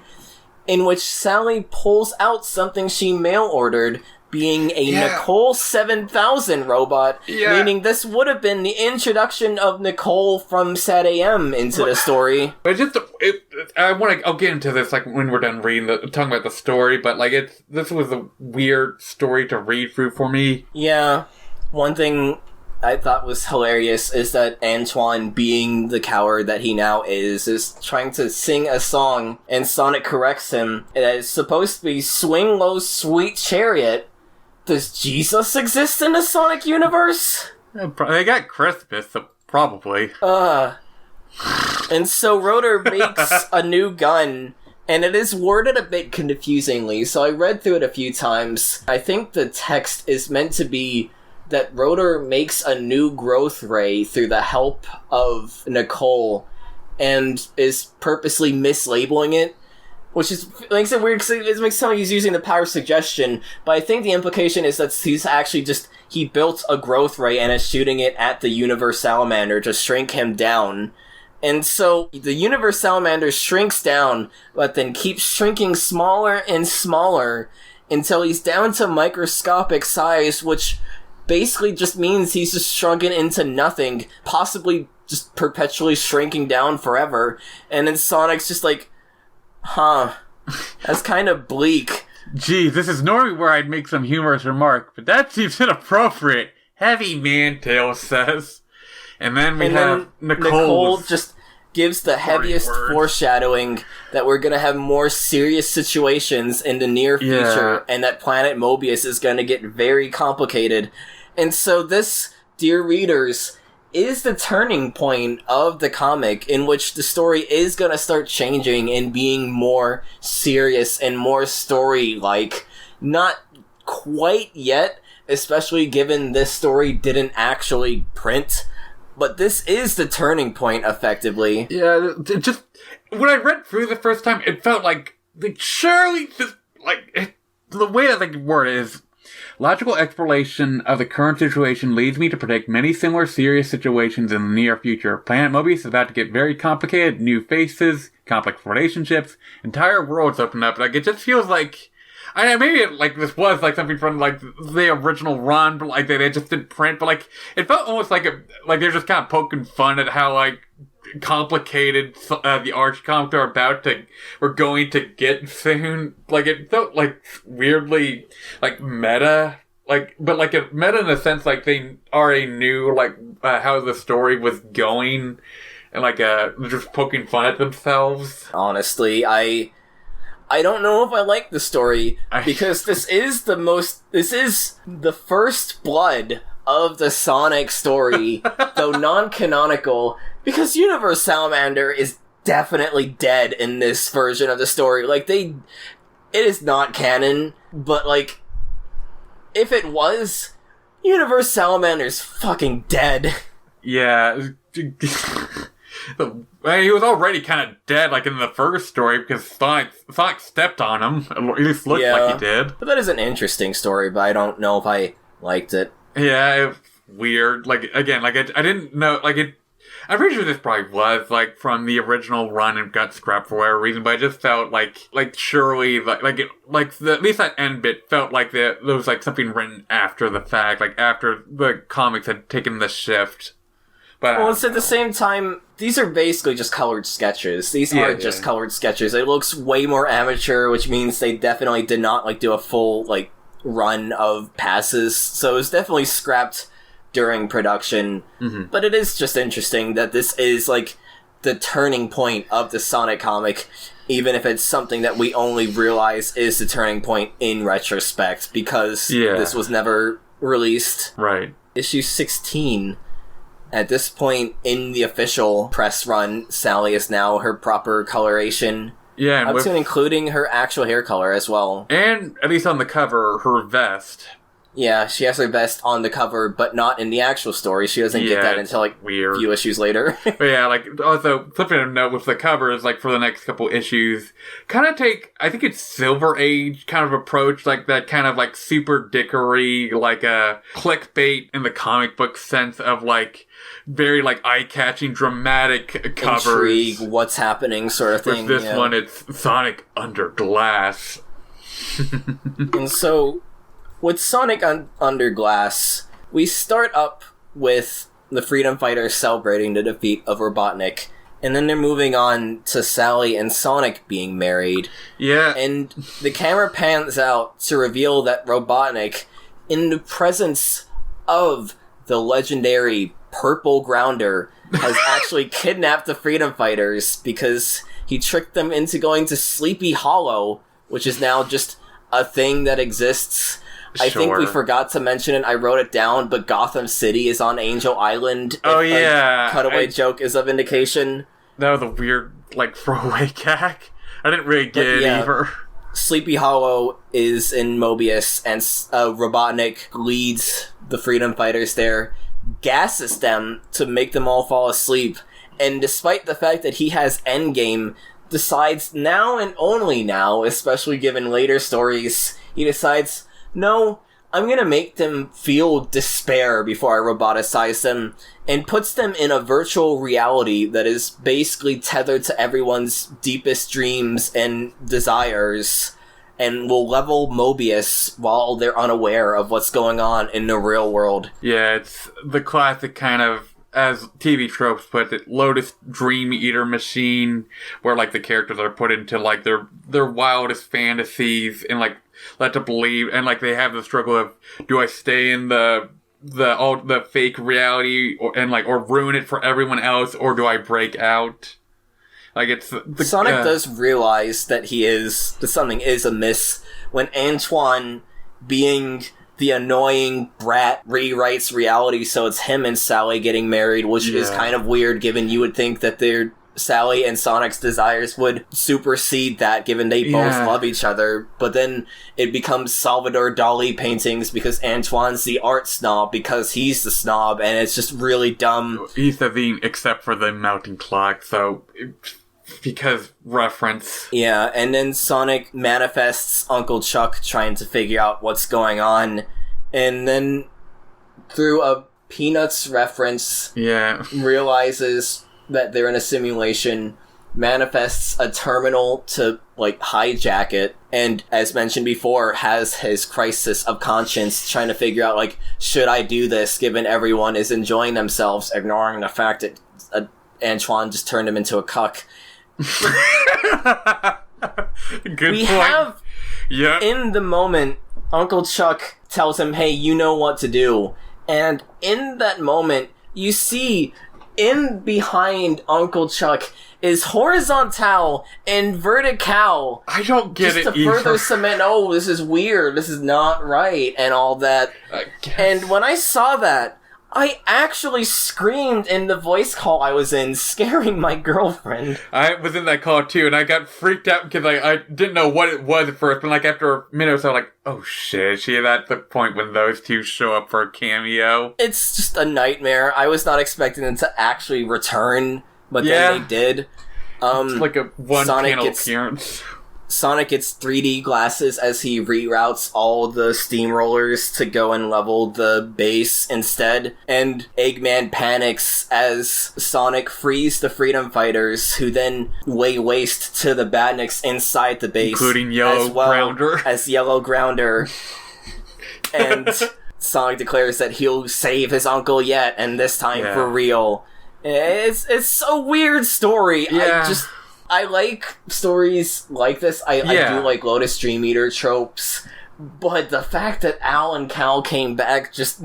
Speaker 1: in which Sally pulls out something she mail-ordered, being a Nicole 7000 robot, meaning this would have been the introduction of Nicole from Sad AM into the story.
Speaker 2: But I'll get into this like when we're done talking about the story, but like this was a weird story to read through for me.
Speaker 1: Yeah. One thing I thought was hilarious is that Antoine, being the coward that he now is trying to sing a song, and Sonic corrects him. It is supposed to be "Swing Low, Sweet Chariot." Does Jesus exist in the Sonic universe?
Speaker 2: They got Christmas, so probably.
Speaker 1: And so Rotor makes a new gun, and it is worded a bit confusingly, so I read through it a few times. I think the text is meant to be that Rotor makes a new growth ray through the help of Nicole, and is purposely mislabeling it. Which is, makes it weird, because it makes sound like he's using the power of suggestion, but I think the implication is that he's actually he built a growth ray and is shooting it at the Universe Salamander to shrink him down. And so, the Universe Salamander shrinks down, but then keeps shrinking smaller and smaller, until he's down to microscopic size, which basically just means he's just shrunken into nothing, possibly just perpetually shrinking down forever, and then Sonic's just like, huh, that's kind of bleak.
Speaker 2: Geez, this is normally where I'd make some humorous remark, but that seems inappropriate. Heavy Man Tail says. And then we have
Speaker 1: Nicole just gives the heaviest foreshadowing that we're going to have more serious situations in the near future, and that Planet Mobius is going to get very complicated. And so this, dear readers, is the turning point of the comic in which the story is going to start changing and being more serious and more story-like. Not quite yet, especially given this story didn't actually print, but this is the turning point, effectively.
Speaker 2: Yeah, just when I read through the first time, it felt like surely just the way that the word is. Logical exploration of the current situation leads me to predict many similar serious situations in the near future. Planet Mobius is about to get very complicated, new faces, complex relationships, entire worlds open up. Like, it just feels like I know, maybe this was like something from like the original run, but like they just didn't print. But like it felt almost like they're just kind of poking fun at how like complicated the Arch comics we're going to get soon. Like it felt like weirdly like meta. Like, but like a meta in the sense like they already knew like how the story was going, and like just poking fun at themselves.
Speaker 1: Honestly, I don't know if I like the story because this is the first blood of the Sonic story, though non-canonical, because Universe Salamander is definitely dead in this version of the story. Like it is not canon, but like if it was, Universe Salamander's fucking dead.
Speaker 2: Yeah. He was already kind of dead, like in the first story, because Sonic stepped on him. At least looked like he did.
Speaker 1: But that is an interesting story, but I don't know if I liked it.
Speaker 2: Yeah, it was weird. Like, again, like I didn't know, like it. I'm pretty sure this probably was like from the original run and got scrapped for whatever reason, but I just felt like surely at least that end bit felt like there was like something written after the fact, like after the comics had taken the shift. But
Speaker 1: well, it's at the same time, these are basically just colored sketches. These aren't just colored sketches. It looks way more amateur, which means they definitely did not like do a full like run of passes. So it was definitely scrapped during production. Mm-hmm. But it is just interesting that this is like the turning point of the Sonic comic, even if it's something that we only realize is the turning point in retrospect, because this was never released.
Speaker 2: Right.
Speaker 1: Issue 16. At this point in the official press run, Sally is now her proper coloration.
Speaker 2: Yeah,
Speaker 1: and including her actual hair color as well.
Speaker 2: And, at least on the cover, her vest.
Speaker 1: Yeah, she has her vest on the cover, but not in the actual story. She doesn't get that until, like, a few issues later.
Speaker 2: But yeah, like, also, flipping a note with the covers, like, for the next couple issues, kind of take, I think it's Silver Age kind of approach, like, that kind of, like, super dickery, like, a clickbait in the comic book sense of, like, very, like, eye-catching, dramatic covers.
Speaker 1: Intrigue, what's happening sort of thing.
Speaker 2: With this one, it's Sonic Under Glass.
Speaker 1: And so, with Sonic Under Glass, we start up with the Freedom Fighters celebrating the defeat of Robotnik, and then they're moving on to Sally and Sonic being married.
Speaker 2: Yeah.
Speaker 1: And the camera pans out to reveal that Robotnik, in the presence of the legendary Purple Grounder, has actually kidnapped the Freedom Fighters because he tricked them into going to Sleepy Hollow, which is now just a thing that exists. I think we forgot to mention it. I wrote it down, but Gotham City is on Angel Island.
Speaker 2: Oh, yeah.
Speaker 1: Cutaway joke is of indication.
Speaker 2: That was a weird, like, throwaway gag. I didn't really get it either.
Speaker 1: Sleepy Hollow is in Mobius, and Robotnik leads the Freedom Fighters there, gasses them to make them all fall asleep, and despite the fact that he has Endgame, decides now and only now, especially given later stories, he decides, no, I'm gonna make them feel despair before I roboticize them, and puts them in a virtual reality that is basically tethered to everyone's deepest dreams and desires, and will level Mobius while they're unaware of what's going on in the real world.
Speaker 2: Yeah, it's the classic kind of, as TV tropes put it, Lotus Dream Eater machine, where like the characters are put into like their wildest fantasies and like let to believe, and like they have the struggle of, do I stay in the fake reality or ruin it for everyone else, or do I break out? Like it's
Speaker 1: Sonic does realize that something is amiss when Antoine, being the annoying brat, rewrites reality so it's him and Sally getting married, which is kind of weird given you would think that Sally and Sonic's desires would supersede that, given they both love each other. But then it becomes Salvador Dali paintings because Antoine's the art snob because he's the snob, and it's just really dumb.
Speaker 2: He's the thing except for the mounting clock, so because reference.
Speaker 1: Yeah, and then Sonic manifests Uncle Chuck trying to figure out what's going on, and then through a Peanuts reference, realizes that they're in a simulation manifests a terminal to, like, hijack it, and, as mentioned before, has his crisis of conscience, trying to figure out, like, should I do this, given everyone is enjoying themselves, ignoring the fact that Antoine just turned him into a cuck.
Speaker 2: Good point.
Speaker 1: In the moment, Uncle Chuck tells him, hey, you know what to do. And in that moment, you see, in behind Uncle Chuck is horizontal and vertical.
Speaker 2: I don't get it
Speaker 1: either. Just to further cement, oh, this is weird, this is not right, and all that. And when I saw that, I actually screamed in the voice call I was in, scaring my girlfriend.
Speaker 2: I was in that call too, and I got freaked out because I didn't know what it was at first, but like after a minute or so, like, oh shit, is she at the point when those two show up for a cameo?
Speaker 1: It's just a nightmare. I was not expecting them to actually return, but then they did.
Speaker 2: It's like a one-panel appearance.
Speaker 1: Sonic gets 3D glasses as he reroutes all the steamrollers to go and level the base instead, and Eggman panics as Sonic frees the Freedom Fighters, who then lay waste to the badniks inside the base,
Speaker 2: including Yellow Grounder.
Speaker 1: As Yellow Grounder. And Sonic declares that he'll save his uncle yet, and this time for real. It's a weird story. I like stories like this. I do like Lotus Dream Eater tropes, but the fact that Al and Cal came back just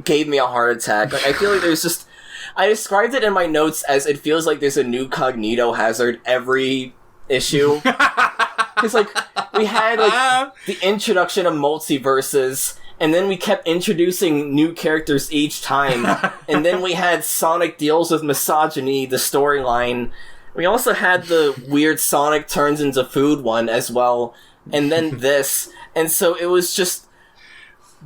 Speaker 1: gave me a heart attack. Like, I feel like there's just... I described it in my notes as it feels like there's a new Cognito hazard every issue. Because, like, we had, like, the introduction of multiverses, and then we kept introducing new characters each time, and then we had Sonic deals with misogyny, the storyline. We also had the weird Sonic turns into food one as well, and then this. And so it was just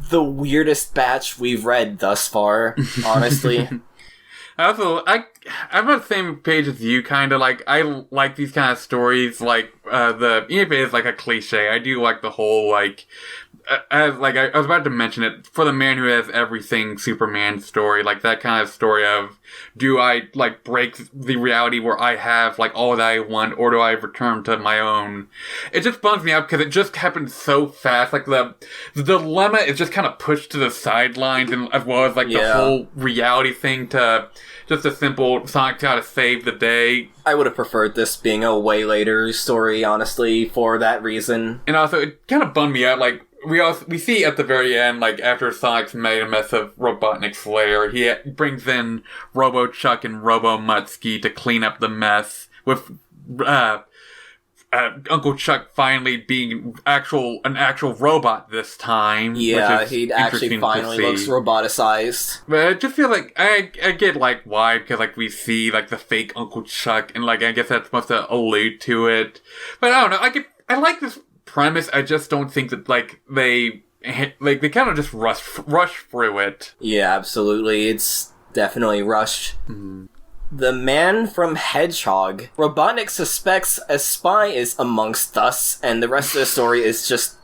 Speaker 1: the weirdest batch we've read thus far, honestly.
Speaker 2: I'm on the same page as you, kind of. Like, I like these kind of stories, like, even if it is, like, a cliche, I do like the whole, like... I was about to mention it, for the man who has everything Superman story, like that kind of story of, do I, like, break the reality where I have, like, all that I want, or do I return to my own? It just bums me out because it just happened so fast. Like, the dilemma is just kind of pushed to the sidelines, and as well as, like, the whole reality thing to just a simple Sonic gotta save the day.
Speaker 1: I would have preferred this being a way later story, honestly, for that reason.
Speaker 2: And also, it kind of bummed me out, like, we see at the very end, like, after Sonic's made a mess of Robotnik's lair, he brings in Robo Chuck and Robo Mutsky to clean up the mess, with Uncle Chuck finally being an actual robot this time.
Speaker 1: Yeah, he actually finally looks roboticized.
Speaker 2: But I just feel like, I get, like, why, because, like, we see, like, the fake Uncle Chuck, and, like, I guess that's supposed to allude to it. But I don't know, I like this premise. I just don't think that, like, they kind of just rush through it.
Speaker 1: Yeah, absolutely. It's definitely rushed.
Speaker 2: Mm-hmm.
Speaker 1: The man from Hedgehog. Robotnik suspects a spy is amongst us, and the rest of the story is just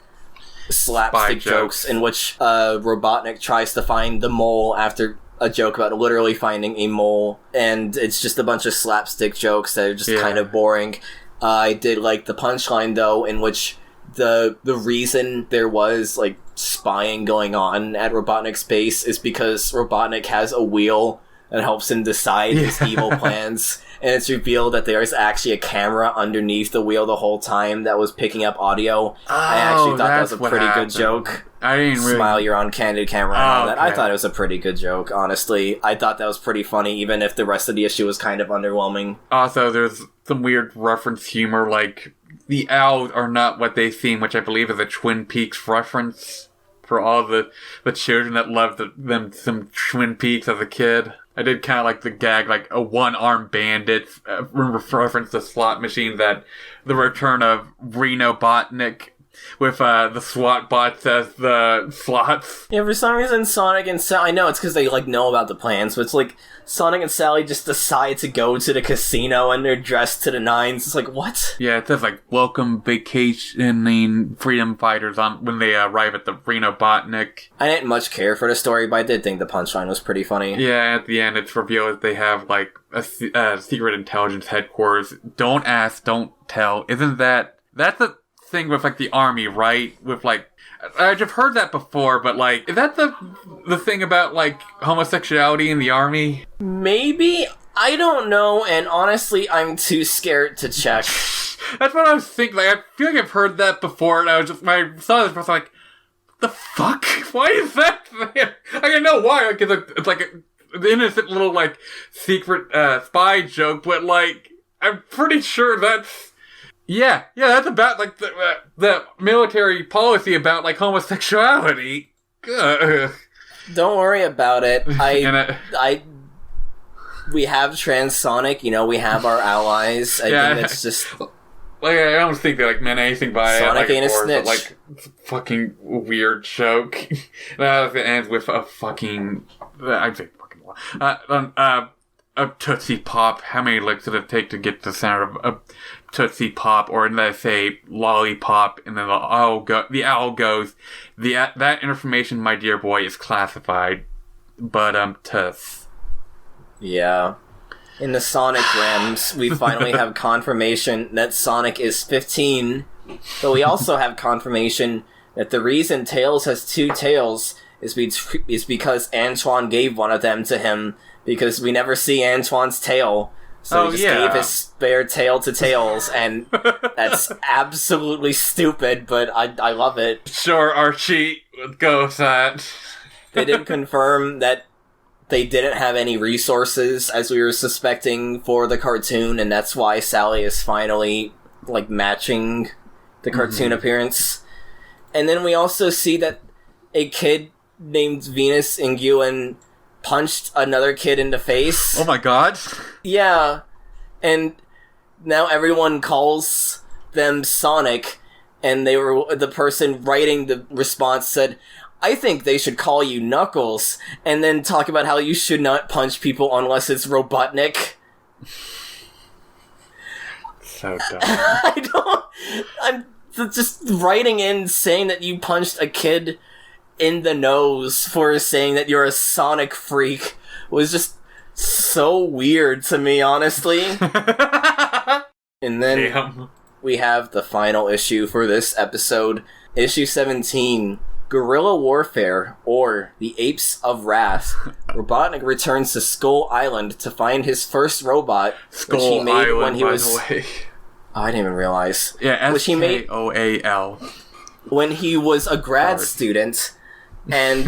Speaker 1: slapstick jokes in which Robotnik tries to find the mole after a joke about literally finding a mole, and it's just a bunch of slapstick jokes that are just kind of boring. I did like the punchline, though, in which the reason there was, like, spying going on at Robotnik's base is because Robotnik has a wheel that helps him decide his evil plans, and it's revealed that there's actually a camera underneath the wheel the whole time that was picking up audio. I actually thought that was a pretty good joke.
Speaker 2: I didn't really...
Speaker 1: Smile, you're on candid camera and all that. I thought it was a pretty good joke, honestly. I thought that was pretty funny, even if the rest of the issue was kind of underwhelming.
Speaker 2: Also, there's some weird reference humor, like, the owls are not what they seem, which I believe is a Twin Peaks reference for all the children that loved some Twin Peaks as a kid. I did kind of like the gag, like a one-armed bandit reference to slot machine, that the return of Reno Botnik with the SWAT bots as the slots.
Speaker 1: Yeah, for some reason, Sonic and Sally... I know it's because they, know about the plans, but it's like Sonic and Sally just decide to go to the casino and they're dressed to the nines. It's like, what?
Speaker 2: Yeah, it says, welcome vacationing freedom fighters on when they arrive at the Renobotnik.
Speaker 1: I didn't much care for the story, but I did think the punchline was pretty funny.
Speaker 2: Yeah, at the end, it's revealed that they have, a secret intelligence headquarters. Don't ask, don't tell. Isn't that... That's a thing with, the army, right? With, I've heard that before, but, is that the thing about, homosexuality in the army?
Speaker 1: Maybe? I don't know, and honestly, I'm too scared to check.
Speaker 2: That's what I was thinking. I feel like I've heard that before, and I saw this, I was like, the fuck? Why is that there? I know why, because it's an innocent little, secret, spy joke, but, I'm pretty sure that's... Yeah, that's about, the military policy about, homosexuality. Ugh.
Speaker 1: Don't worry about it. We have Trans Sonic, we have our allies. I think it's just...
Speaker 2: I don't think they, meant anything by
Speaker 1: Sonic
Speaker 2: it.
Speaker 1: ain't a snitch.
Speaker 2: But, it's a fucking weird joke. It ends with a fucking... I'd say fucking... a Tootsie Pop. How many licks did it take to get the sound of a Tootsie Pop? Or let's say Lollipop, and then the owl goes, that information, my dear boy, is classified. But, Toots.
Speaker 1: Yeah. In the Sonic realms, we finally have confirmation that Sonic is 15, but we also have confirmation that the reason Tails has 2 tails is because Antoine gave one of them to him, because we never see Antoine's tail. So he just gave his spare tail to Tails, and that's absolutely stupid, but I love it.
Speaker 2: Sure, Archie, go with that.
Speaker 1: They didn't confirm that they didn't have any resources, as we were suspecting, for the cartoon, and that's why Sally is finally, matching the cartoon appearance. And then we also see that a kid named Venus Nguyen punched another kid in the face.
Speaker 2: Oh my god.
Speaker 1: Yeah. And now everyone calls them Sonic, and the person writing the response said, I think they should call you Knuckles, and then talk about how you should not punch people unless it's Robotnik.
Speaker 2: So dumb.
Speaker 1: I'm just writing in saying that you punched a kid in the nose for saying that you're a Sonic freak was just so weird to me, honestly. And then we have the final issue for this episode, issue 17, Guerrilla Warfare, or The Apes of Wrath. Robotnik returns to Skull Island to find his first robot, which he made when he was... Oh, I didn't even realize.
Speaker 2: Yeah, S-K-O-A-L.
Speaker 1: When he was a grad student, and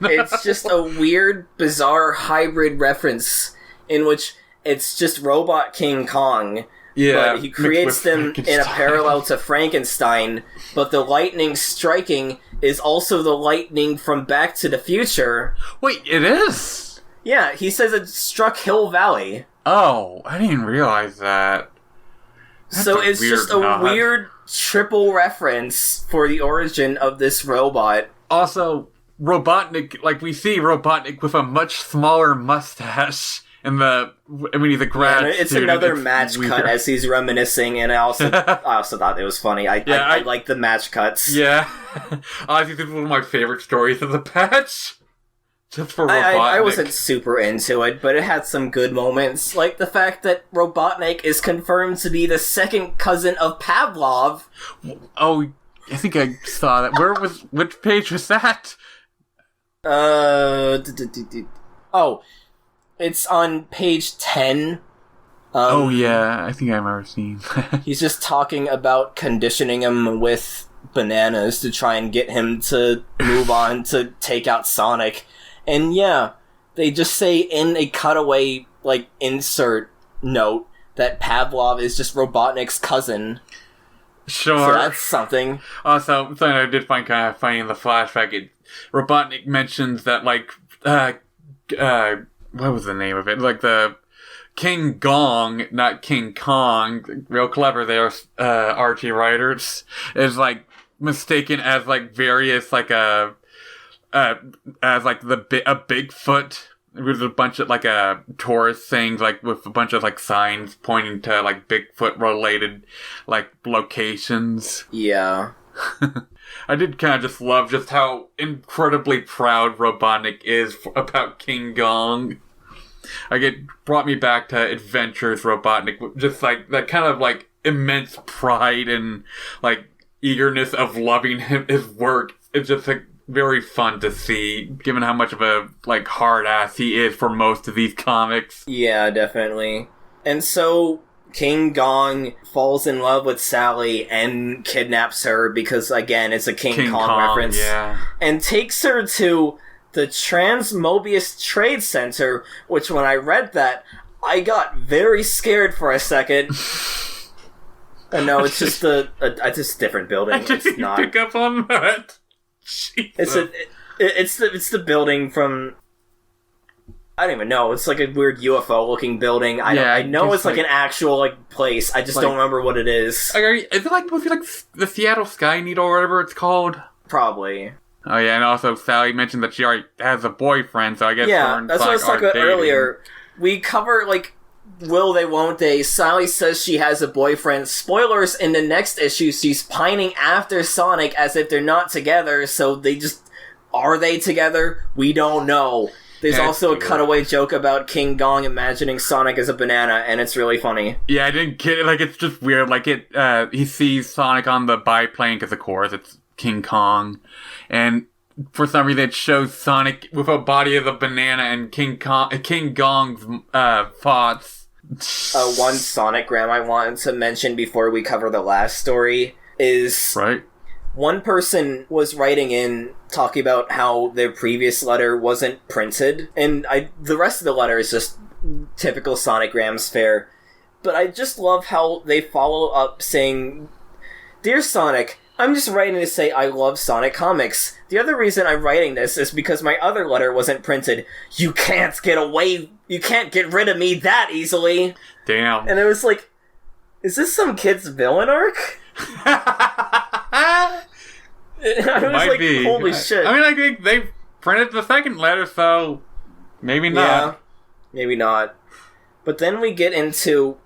Speaker 1: it's just a weird, bizarre hybrid reference in which it's just Robot King Kong.
Speaker 2: Yeah,
Speaker 1: but he creates them in a parallel to Frankenstein, but the lightning striking is also the lightning from Back to the Future.
Speaker 2: Wait, it is?
Speaker 1: Yeah, he says it struck Hill Valley.
Speaker 2: Oh, I didn't realize that.
Speaker 1: So it's just a weird triple reference for the origin of this robot.
Speaker 2: Also, Robotnik, we see Robotnik with a much smaller mustache. He's a grad student.
Speaker 1: It's another match cut as he's reminiscing, and I also thought it was funny. I like the match cuts.
Speaker 2: Yeah. Honestly, this is one of my favorite stories of the patch. Just for Robotnik.
Speaker 1: I wasn't super into it, but it had some good moments. Like the fact that Robotnik is confirmed to be the second cousin of Pavlov.
Speaker 2: Oh, I think I saw that. Which page was that?
Speaker 1: It's on page 10.
Speaker 2: Oh yeah, I think I remember seeing that.
Speaker 1: He's just talking about conditioning him with bananas to try and get him to move on to take out Sonic. And yeah, they just say in a cutaway, insert note that Pavlov is just Robotnik's cousin.
Speaker 2: Sure.
Speaker 1: So that's something.
Speaker 2: Also, something I did find kind of funny in the flashback, Robotnik mentions that, what was the name of it? The King Gong, not King Kong. Real clever there, Archie writers. Is mistaken as like various like as like a Bigfoot. There's a bunch of like tourist things like with a bunch of like signs pointing to like Bigfoot related like locations.
Speaker 1: Yeah.
Speaker 2: I did kind of just love just how incredibly proud Robotnik is about King Gong. Like, it brought me back to Adventures Robotnik, just like that kind of like immense pride and like eagerness of loving his work. It's just like very fun to see, given how much of a like hard ass he is for most of these comics.
Speaker 1: Yeah, definitely. And so King Gong falls in love with Sally and kidnaps her because, again, it's a King Kong reference.
Speaker 2: Yeah.
Speaker 1: And takes her to the Transmobius Trade Center, which when I read that, I got very scared for a second. And no, it's just it's a different building.
Speaker 2: I didn't
Speaker 1: not
Speaker 2: pick up on that. Jesus.
Speaker 1: It's the building from, I don't even know. It's like a weird UFO-looking building. I know it's like an actual like place. I just don't remember what it is.
Speaker 2: Is it like the Seattle Sky Needle or whatever it's called?
Speaker 1: Probably.
Speaker 2: Oh yeah, and also Sally mentioned that she already has a boyfriend, so I guess
Speaker 1: that's what I was talking about earlier. We cover like will they, won't they? Sally says she has a boyfriend. Spoilers, in the next issue, she's pining after Sonic as if they're not together, so they just... Are they together? We don't know. There's also a cutaway joke about King Gong imagining Sonic as a banana, and it's really funny.
Speaker 2: Yeah, I didn't get it. Like, it's just weird. Like, he sees Sonic on the biplane, because of course, it's King Kong, and for some reason it shows Sonic with a body of a banana and King Gong's thoughts.
Speaker 1: One Sonicgram I wanted to mention before we cover the last story is...
Speaker 2: Right.
Speaker 1: One person was writing in talking about how their previous letter wasn't printed, and the rest of the letter is just typical Sonicgrams fare. But I just love how they follow up saying, "Dear Sonic, I'm just writing to say I love Sonic comics. The other reason I'm writing this is because my other letter wasn't printed. You can't get rid of me that easily."
Speaker 2: Damn.
Speaker 1: And it was like, is this some kid's villain arc? I was
Speaker 2: Might
Speaker 1: like,
Speaker 2: be.
Speaker 1: Holy shit.
Speaker 2: I mean, I think they printed the second letter, so maybe not.
Speaker 1: Yeah, maybe not. But then we get into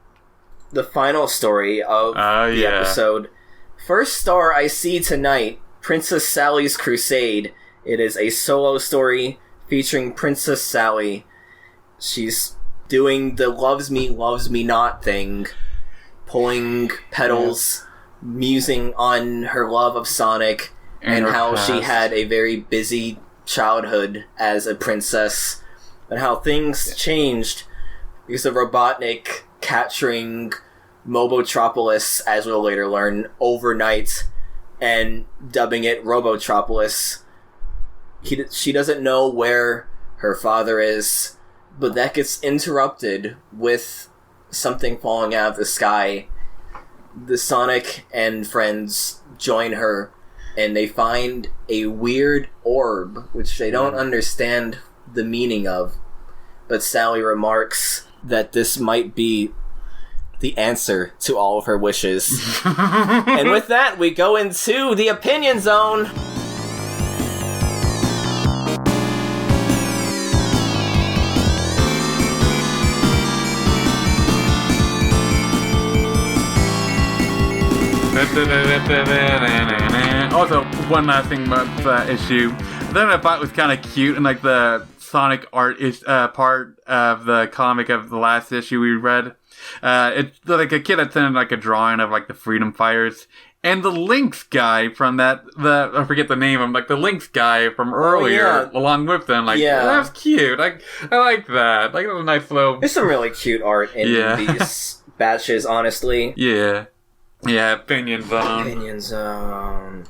Speaker 1: the final story of the episode. First star I see tonight, Princess Sally's Crusade. It is a solo story featuring Princess Sally. She's doing the loves me not thing, pulling petals, musing on her love of Sonic, and how she had a very busy childhood as a princess, and how things changed because of Robotnik capturing Mobotropolis, as we'll later learn, overnight, and dubbing it Robotropolis. She doesn't know where her father is, but that gets interrupted with something falling out of the sky. The Sonic and friends join her, and they find a weird orb, which they don't understand the meaning of. But Sally remarks that this might be the answer to all of her wishes. And with that, we go into the Opinion Zone.
Speaker 2: Also, one last thing about the issue that I thought was kind of cute, and like the Sonic art is part of the comic of the last issue we read. It's like a kid had sent like a drawing of like the Freedom Fighters, and the Lynx guy from I forget the name of him, like the Lynx guy from earlier, along with them. Like, that was cute. I like that. Like, it was a nice little...
Speaker 1: There's some really cute art in these batches, honestly.
Speaker 2: Yeah, Opinion Zone.
Speaker 1: Opinion Zone.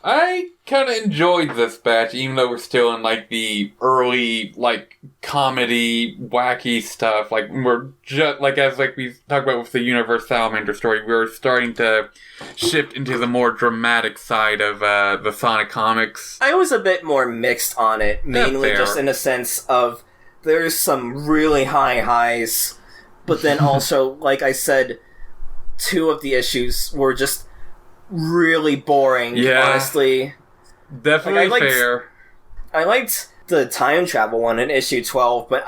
Speaker 2: I kind of enjoyed this batch, even though we're still in, like, the early, like, comedy, wacky stuff. Like, we're just, like, as, like, we talked about with the Universe Salamander story, we're starting to shift into the more dramatic side of, the Sonic comics.
Speaker 1: I was a bit more mixed on it, mainly just in a sense of there's some really high highs, but then also, like I said, 2 of the issues were just really boring, honestly.
Speaker 2: Definitely fair.
Speaker 1: I liked the time travel one in issue 12, but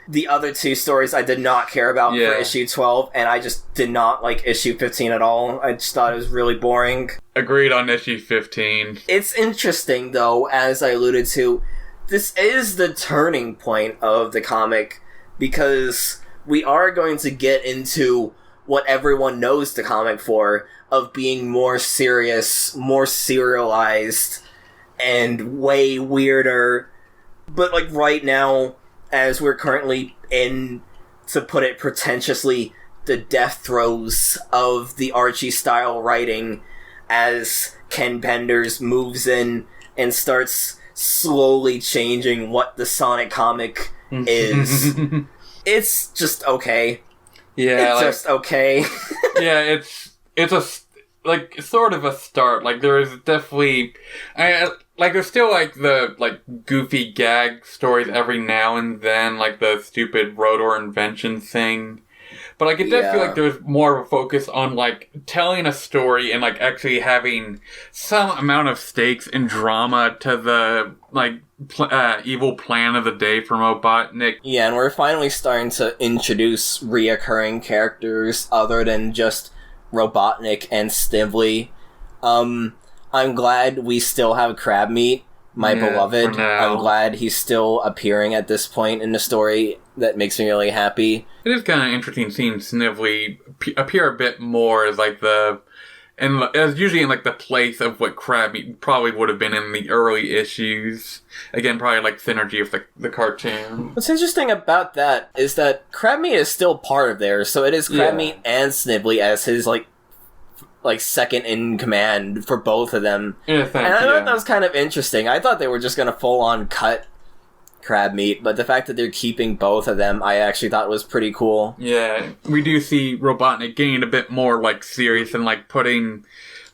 Speaker 1: the other two stories I did not care about for issue 12, and I just did not like issue 15 at all. I just thought it was really boring.
Speaker 2: Agreed on issue 15.
Speaker 1: It's interesting, though, as I alluded to, this is the turning point of the comic, because we are going to get into what everyone knows the comic for, of being more serious, more serialized, and way weirder. But, like, right now, as we're currently in, to put it pretentiously, the death throes of the Archie-style writing, as Ken Penders moves in and starts slowly changing what the Sonic comic is. It's just okay.
Speaker 2: Yeah,
Speaker 1: it's just okay.
Speaker 2: Yeah, it's a, like, sort of a start. Like, there is definitely, there's still, like, the, like, goofy gag stories every now and then, like the stupid Rotor invention thing. But, like, it does feel like there's more of a focus on, like, telling a story and, like, actually having some amount of stakes and drama to the, like, evil plan of the day from Robotnik.
Speaker 1: Yeah, and we're finally starting to introduce reoccurring characters other than just Robotnik and Snively. I'm glad we still have Crabmeat, my beloved. I'm glad he's still appearing at this point in the story. That makes me really happy.
Speaker 2: It is kind of interesting seeing Snively appear a bit more as, like, as usually in, like, the place of what Crabmeat probably would have been in the early issues. Again, probably, like, synergy with the cartoon.
Speaker 1: What's interesting about that is that Crabmeat is still part of there, so it is Crabmeat and Snively as his, like, second in command for both of them.
Speaker 2: Yeah,
Speaker 1: and I thought that was kind of interesting. I thought they were just gonna full-on cut Crabmeat, but the fact that they're keeping both of them, I actually thought was pretty cool.
Speaker 2: Yeah, we do see Robotnik getting a bit more, like, serious and, like, putting,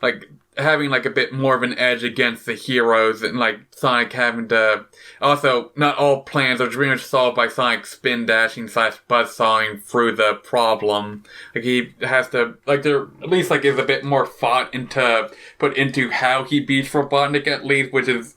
Speaker 2: like, having, like, a bit more of an edge against the heroes, and, like, Sonic having to... Also, not all plans are pretty much solved by Sonic spin dashing / buzzsawing through the problem. Like, he has to... Like, there at least, like, is a bit more thought put into how he beats Robotnik, at least, which is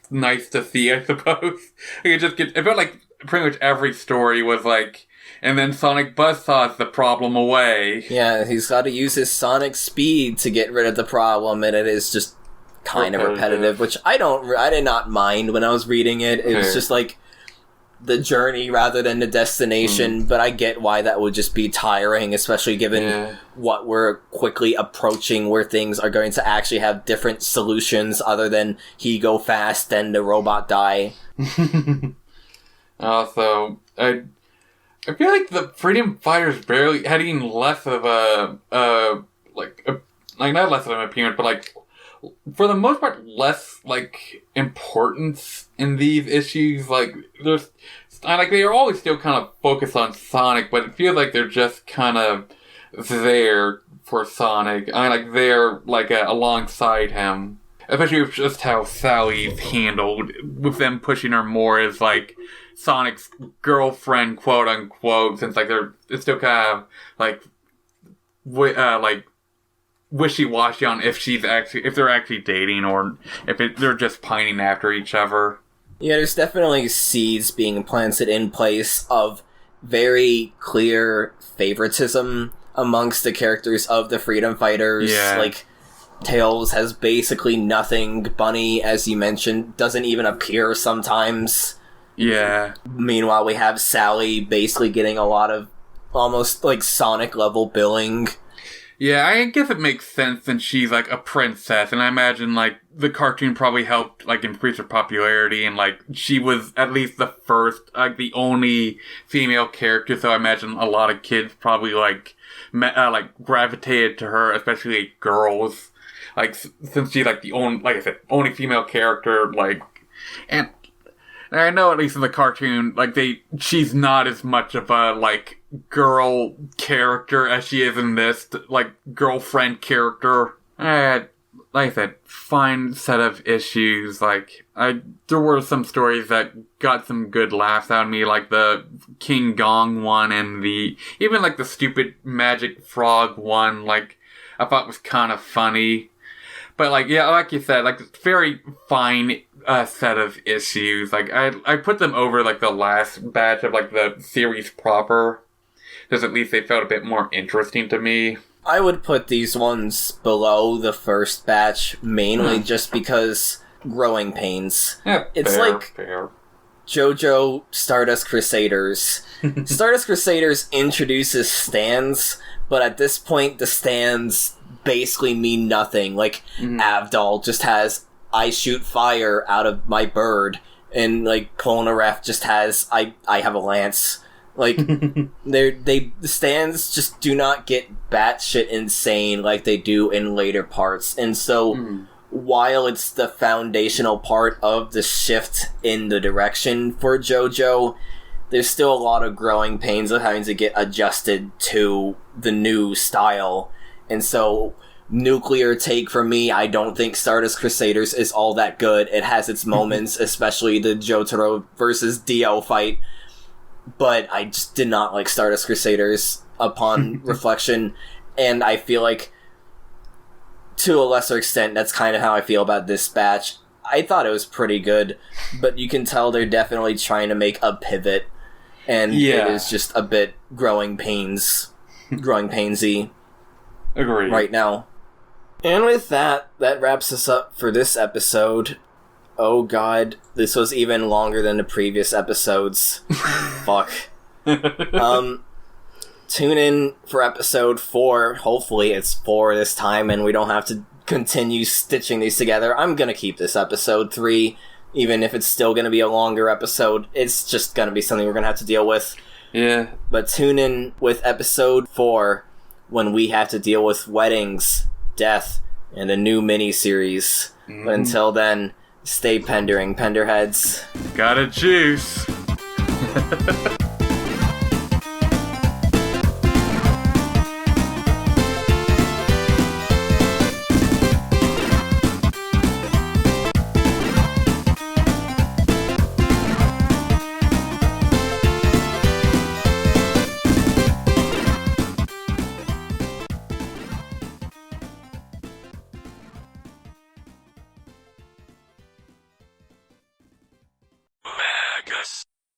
Speaker 2: nice to see, I suppose. It felt like pretty much every story was like, and then Sonic buzzsaws the problem away.
Speaker 1: Yeah, he's got to use his sonic speed to get rid of the problem, and it is just kind of repetitive, which I did not mind when I was reading it. It was just like the journey rather than the destination, but I get why that would just be tiring, especially given what we're quickly approaching, where things are going to actually have different solutions other than he go fast and the robot die.
Speaker 2: Also, I feel like the Freedom Fighters barely had even less of not less of an appearance, but, like, for the most part, less, like, importance in these issues. Like, they are always still kind of focused on Sonic, but it feels like they're just kind of there for Sonic. They're, like, alongside him. Especially with just how Sally's handled, with them pushing her more as, like, Sonic's girlfriend, quote unquote, since, like, it's still kind of, like, wishy-washy on if they're actually dating or if they're just pining after each other.
Speaker 1: Yeah, there's definitely seeds being planted in place of very clear favoritism amongst the characters of the Freedom Fighters.
Speaker 2: Yeah.
Speaker 1: Like, Tails has basically nothing. Bunny, as you mentioned, doesn't even appear sometimes.
Speaker 2: Yeah.
Speaker 1: Meanwhile, we have Sally basically getting a lot of almost, like, Sonic-level billing.
Speaker 2: Yeah, I guess it makes sense since she's, like, a princess, and I imagine, like, the cartoon probably helped, like, increase her popularity, and, like, she was at least the first, like, the only female character, so I imagine a lot of kids probably, like, gravitated to her, especially girls, like, since she's, like, the only, like I said, only female character, like, and I know at least in the cartoon, like, she's not as much of a, like, girl character as she is in this, like, girlfriend character. Like I said, fine set of issues. Like, there were some stories that got some good laughs out of me, like the King Gong one and even, like, the stupid Magic Frog one. Like, I thought was kind of funny. But, like, yeah, like you said, like, very fine set of issues. Like, I put them over, like, the last batch of, like, the series proper. Because at least they felt a bit more interesting to me.
Speaker 1: I would put these ones below the first batch, mainly just because growing pains.
Speaker 2: Yeah,
Speaker 1: it's
Speaker 2: fair,
Speaker 1: like
Speaker 2: fair.
Speaker 1: JoJo Stardust Crusaders. Stardust Crusaders introduces stands, but at this point, the stands basically mean nothing. Like, Avdol just has, I shoot fire out of my bird, and, like, Polnareff just has, I have a lance. Like, the stands just do not get batshit insane like they do in later parts. And so, while it's the foundational part of the shift in the direction for JoJo, there's still a lot of growing pains of having to get adjusted to the new style. And so, nuclear take from me, I don't think Stardust Crusaders is all that good. It has its moments, especially the Jotaro versus Dio fight. But I just did not like Stardust Crusaders upon reflection. And I feel like, to a lesser extent, that's kind of how I feel about this batch. I thought it was pretty good, but you can tell they're definitely trying to make a pivot. And it is just a bit growing painsy.
Speaker 2: Agreed.
Speaker 1: Right now. And with that wraps us up for this episode. Oh god, this was even longer than the previous episodes. Fuck. Tune in for episode 4. Hopefully it's 4 this time and we don't have to continue stitching these together. I'm gonna keep this episode 3, even if it's still gonna be a longer episode. It's just gonna be something we're gonna have to deal with.
Speaker 2: Yeah.
Speaker 1: But tune in with episode 4 when we have to deal with weddings, death, and a new mini-series. But until then, stay pendering, penderheads.
Speaker 2: Gotta juice.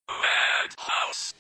Speaker 3: Madhouse.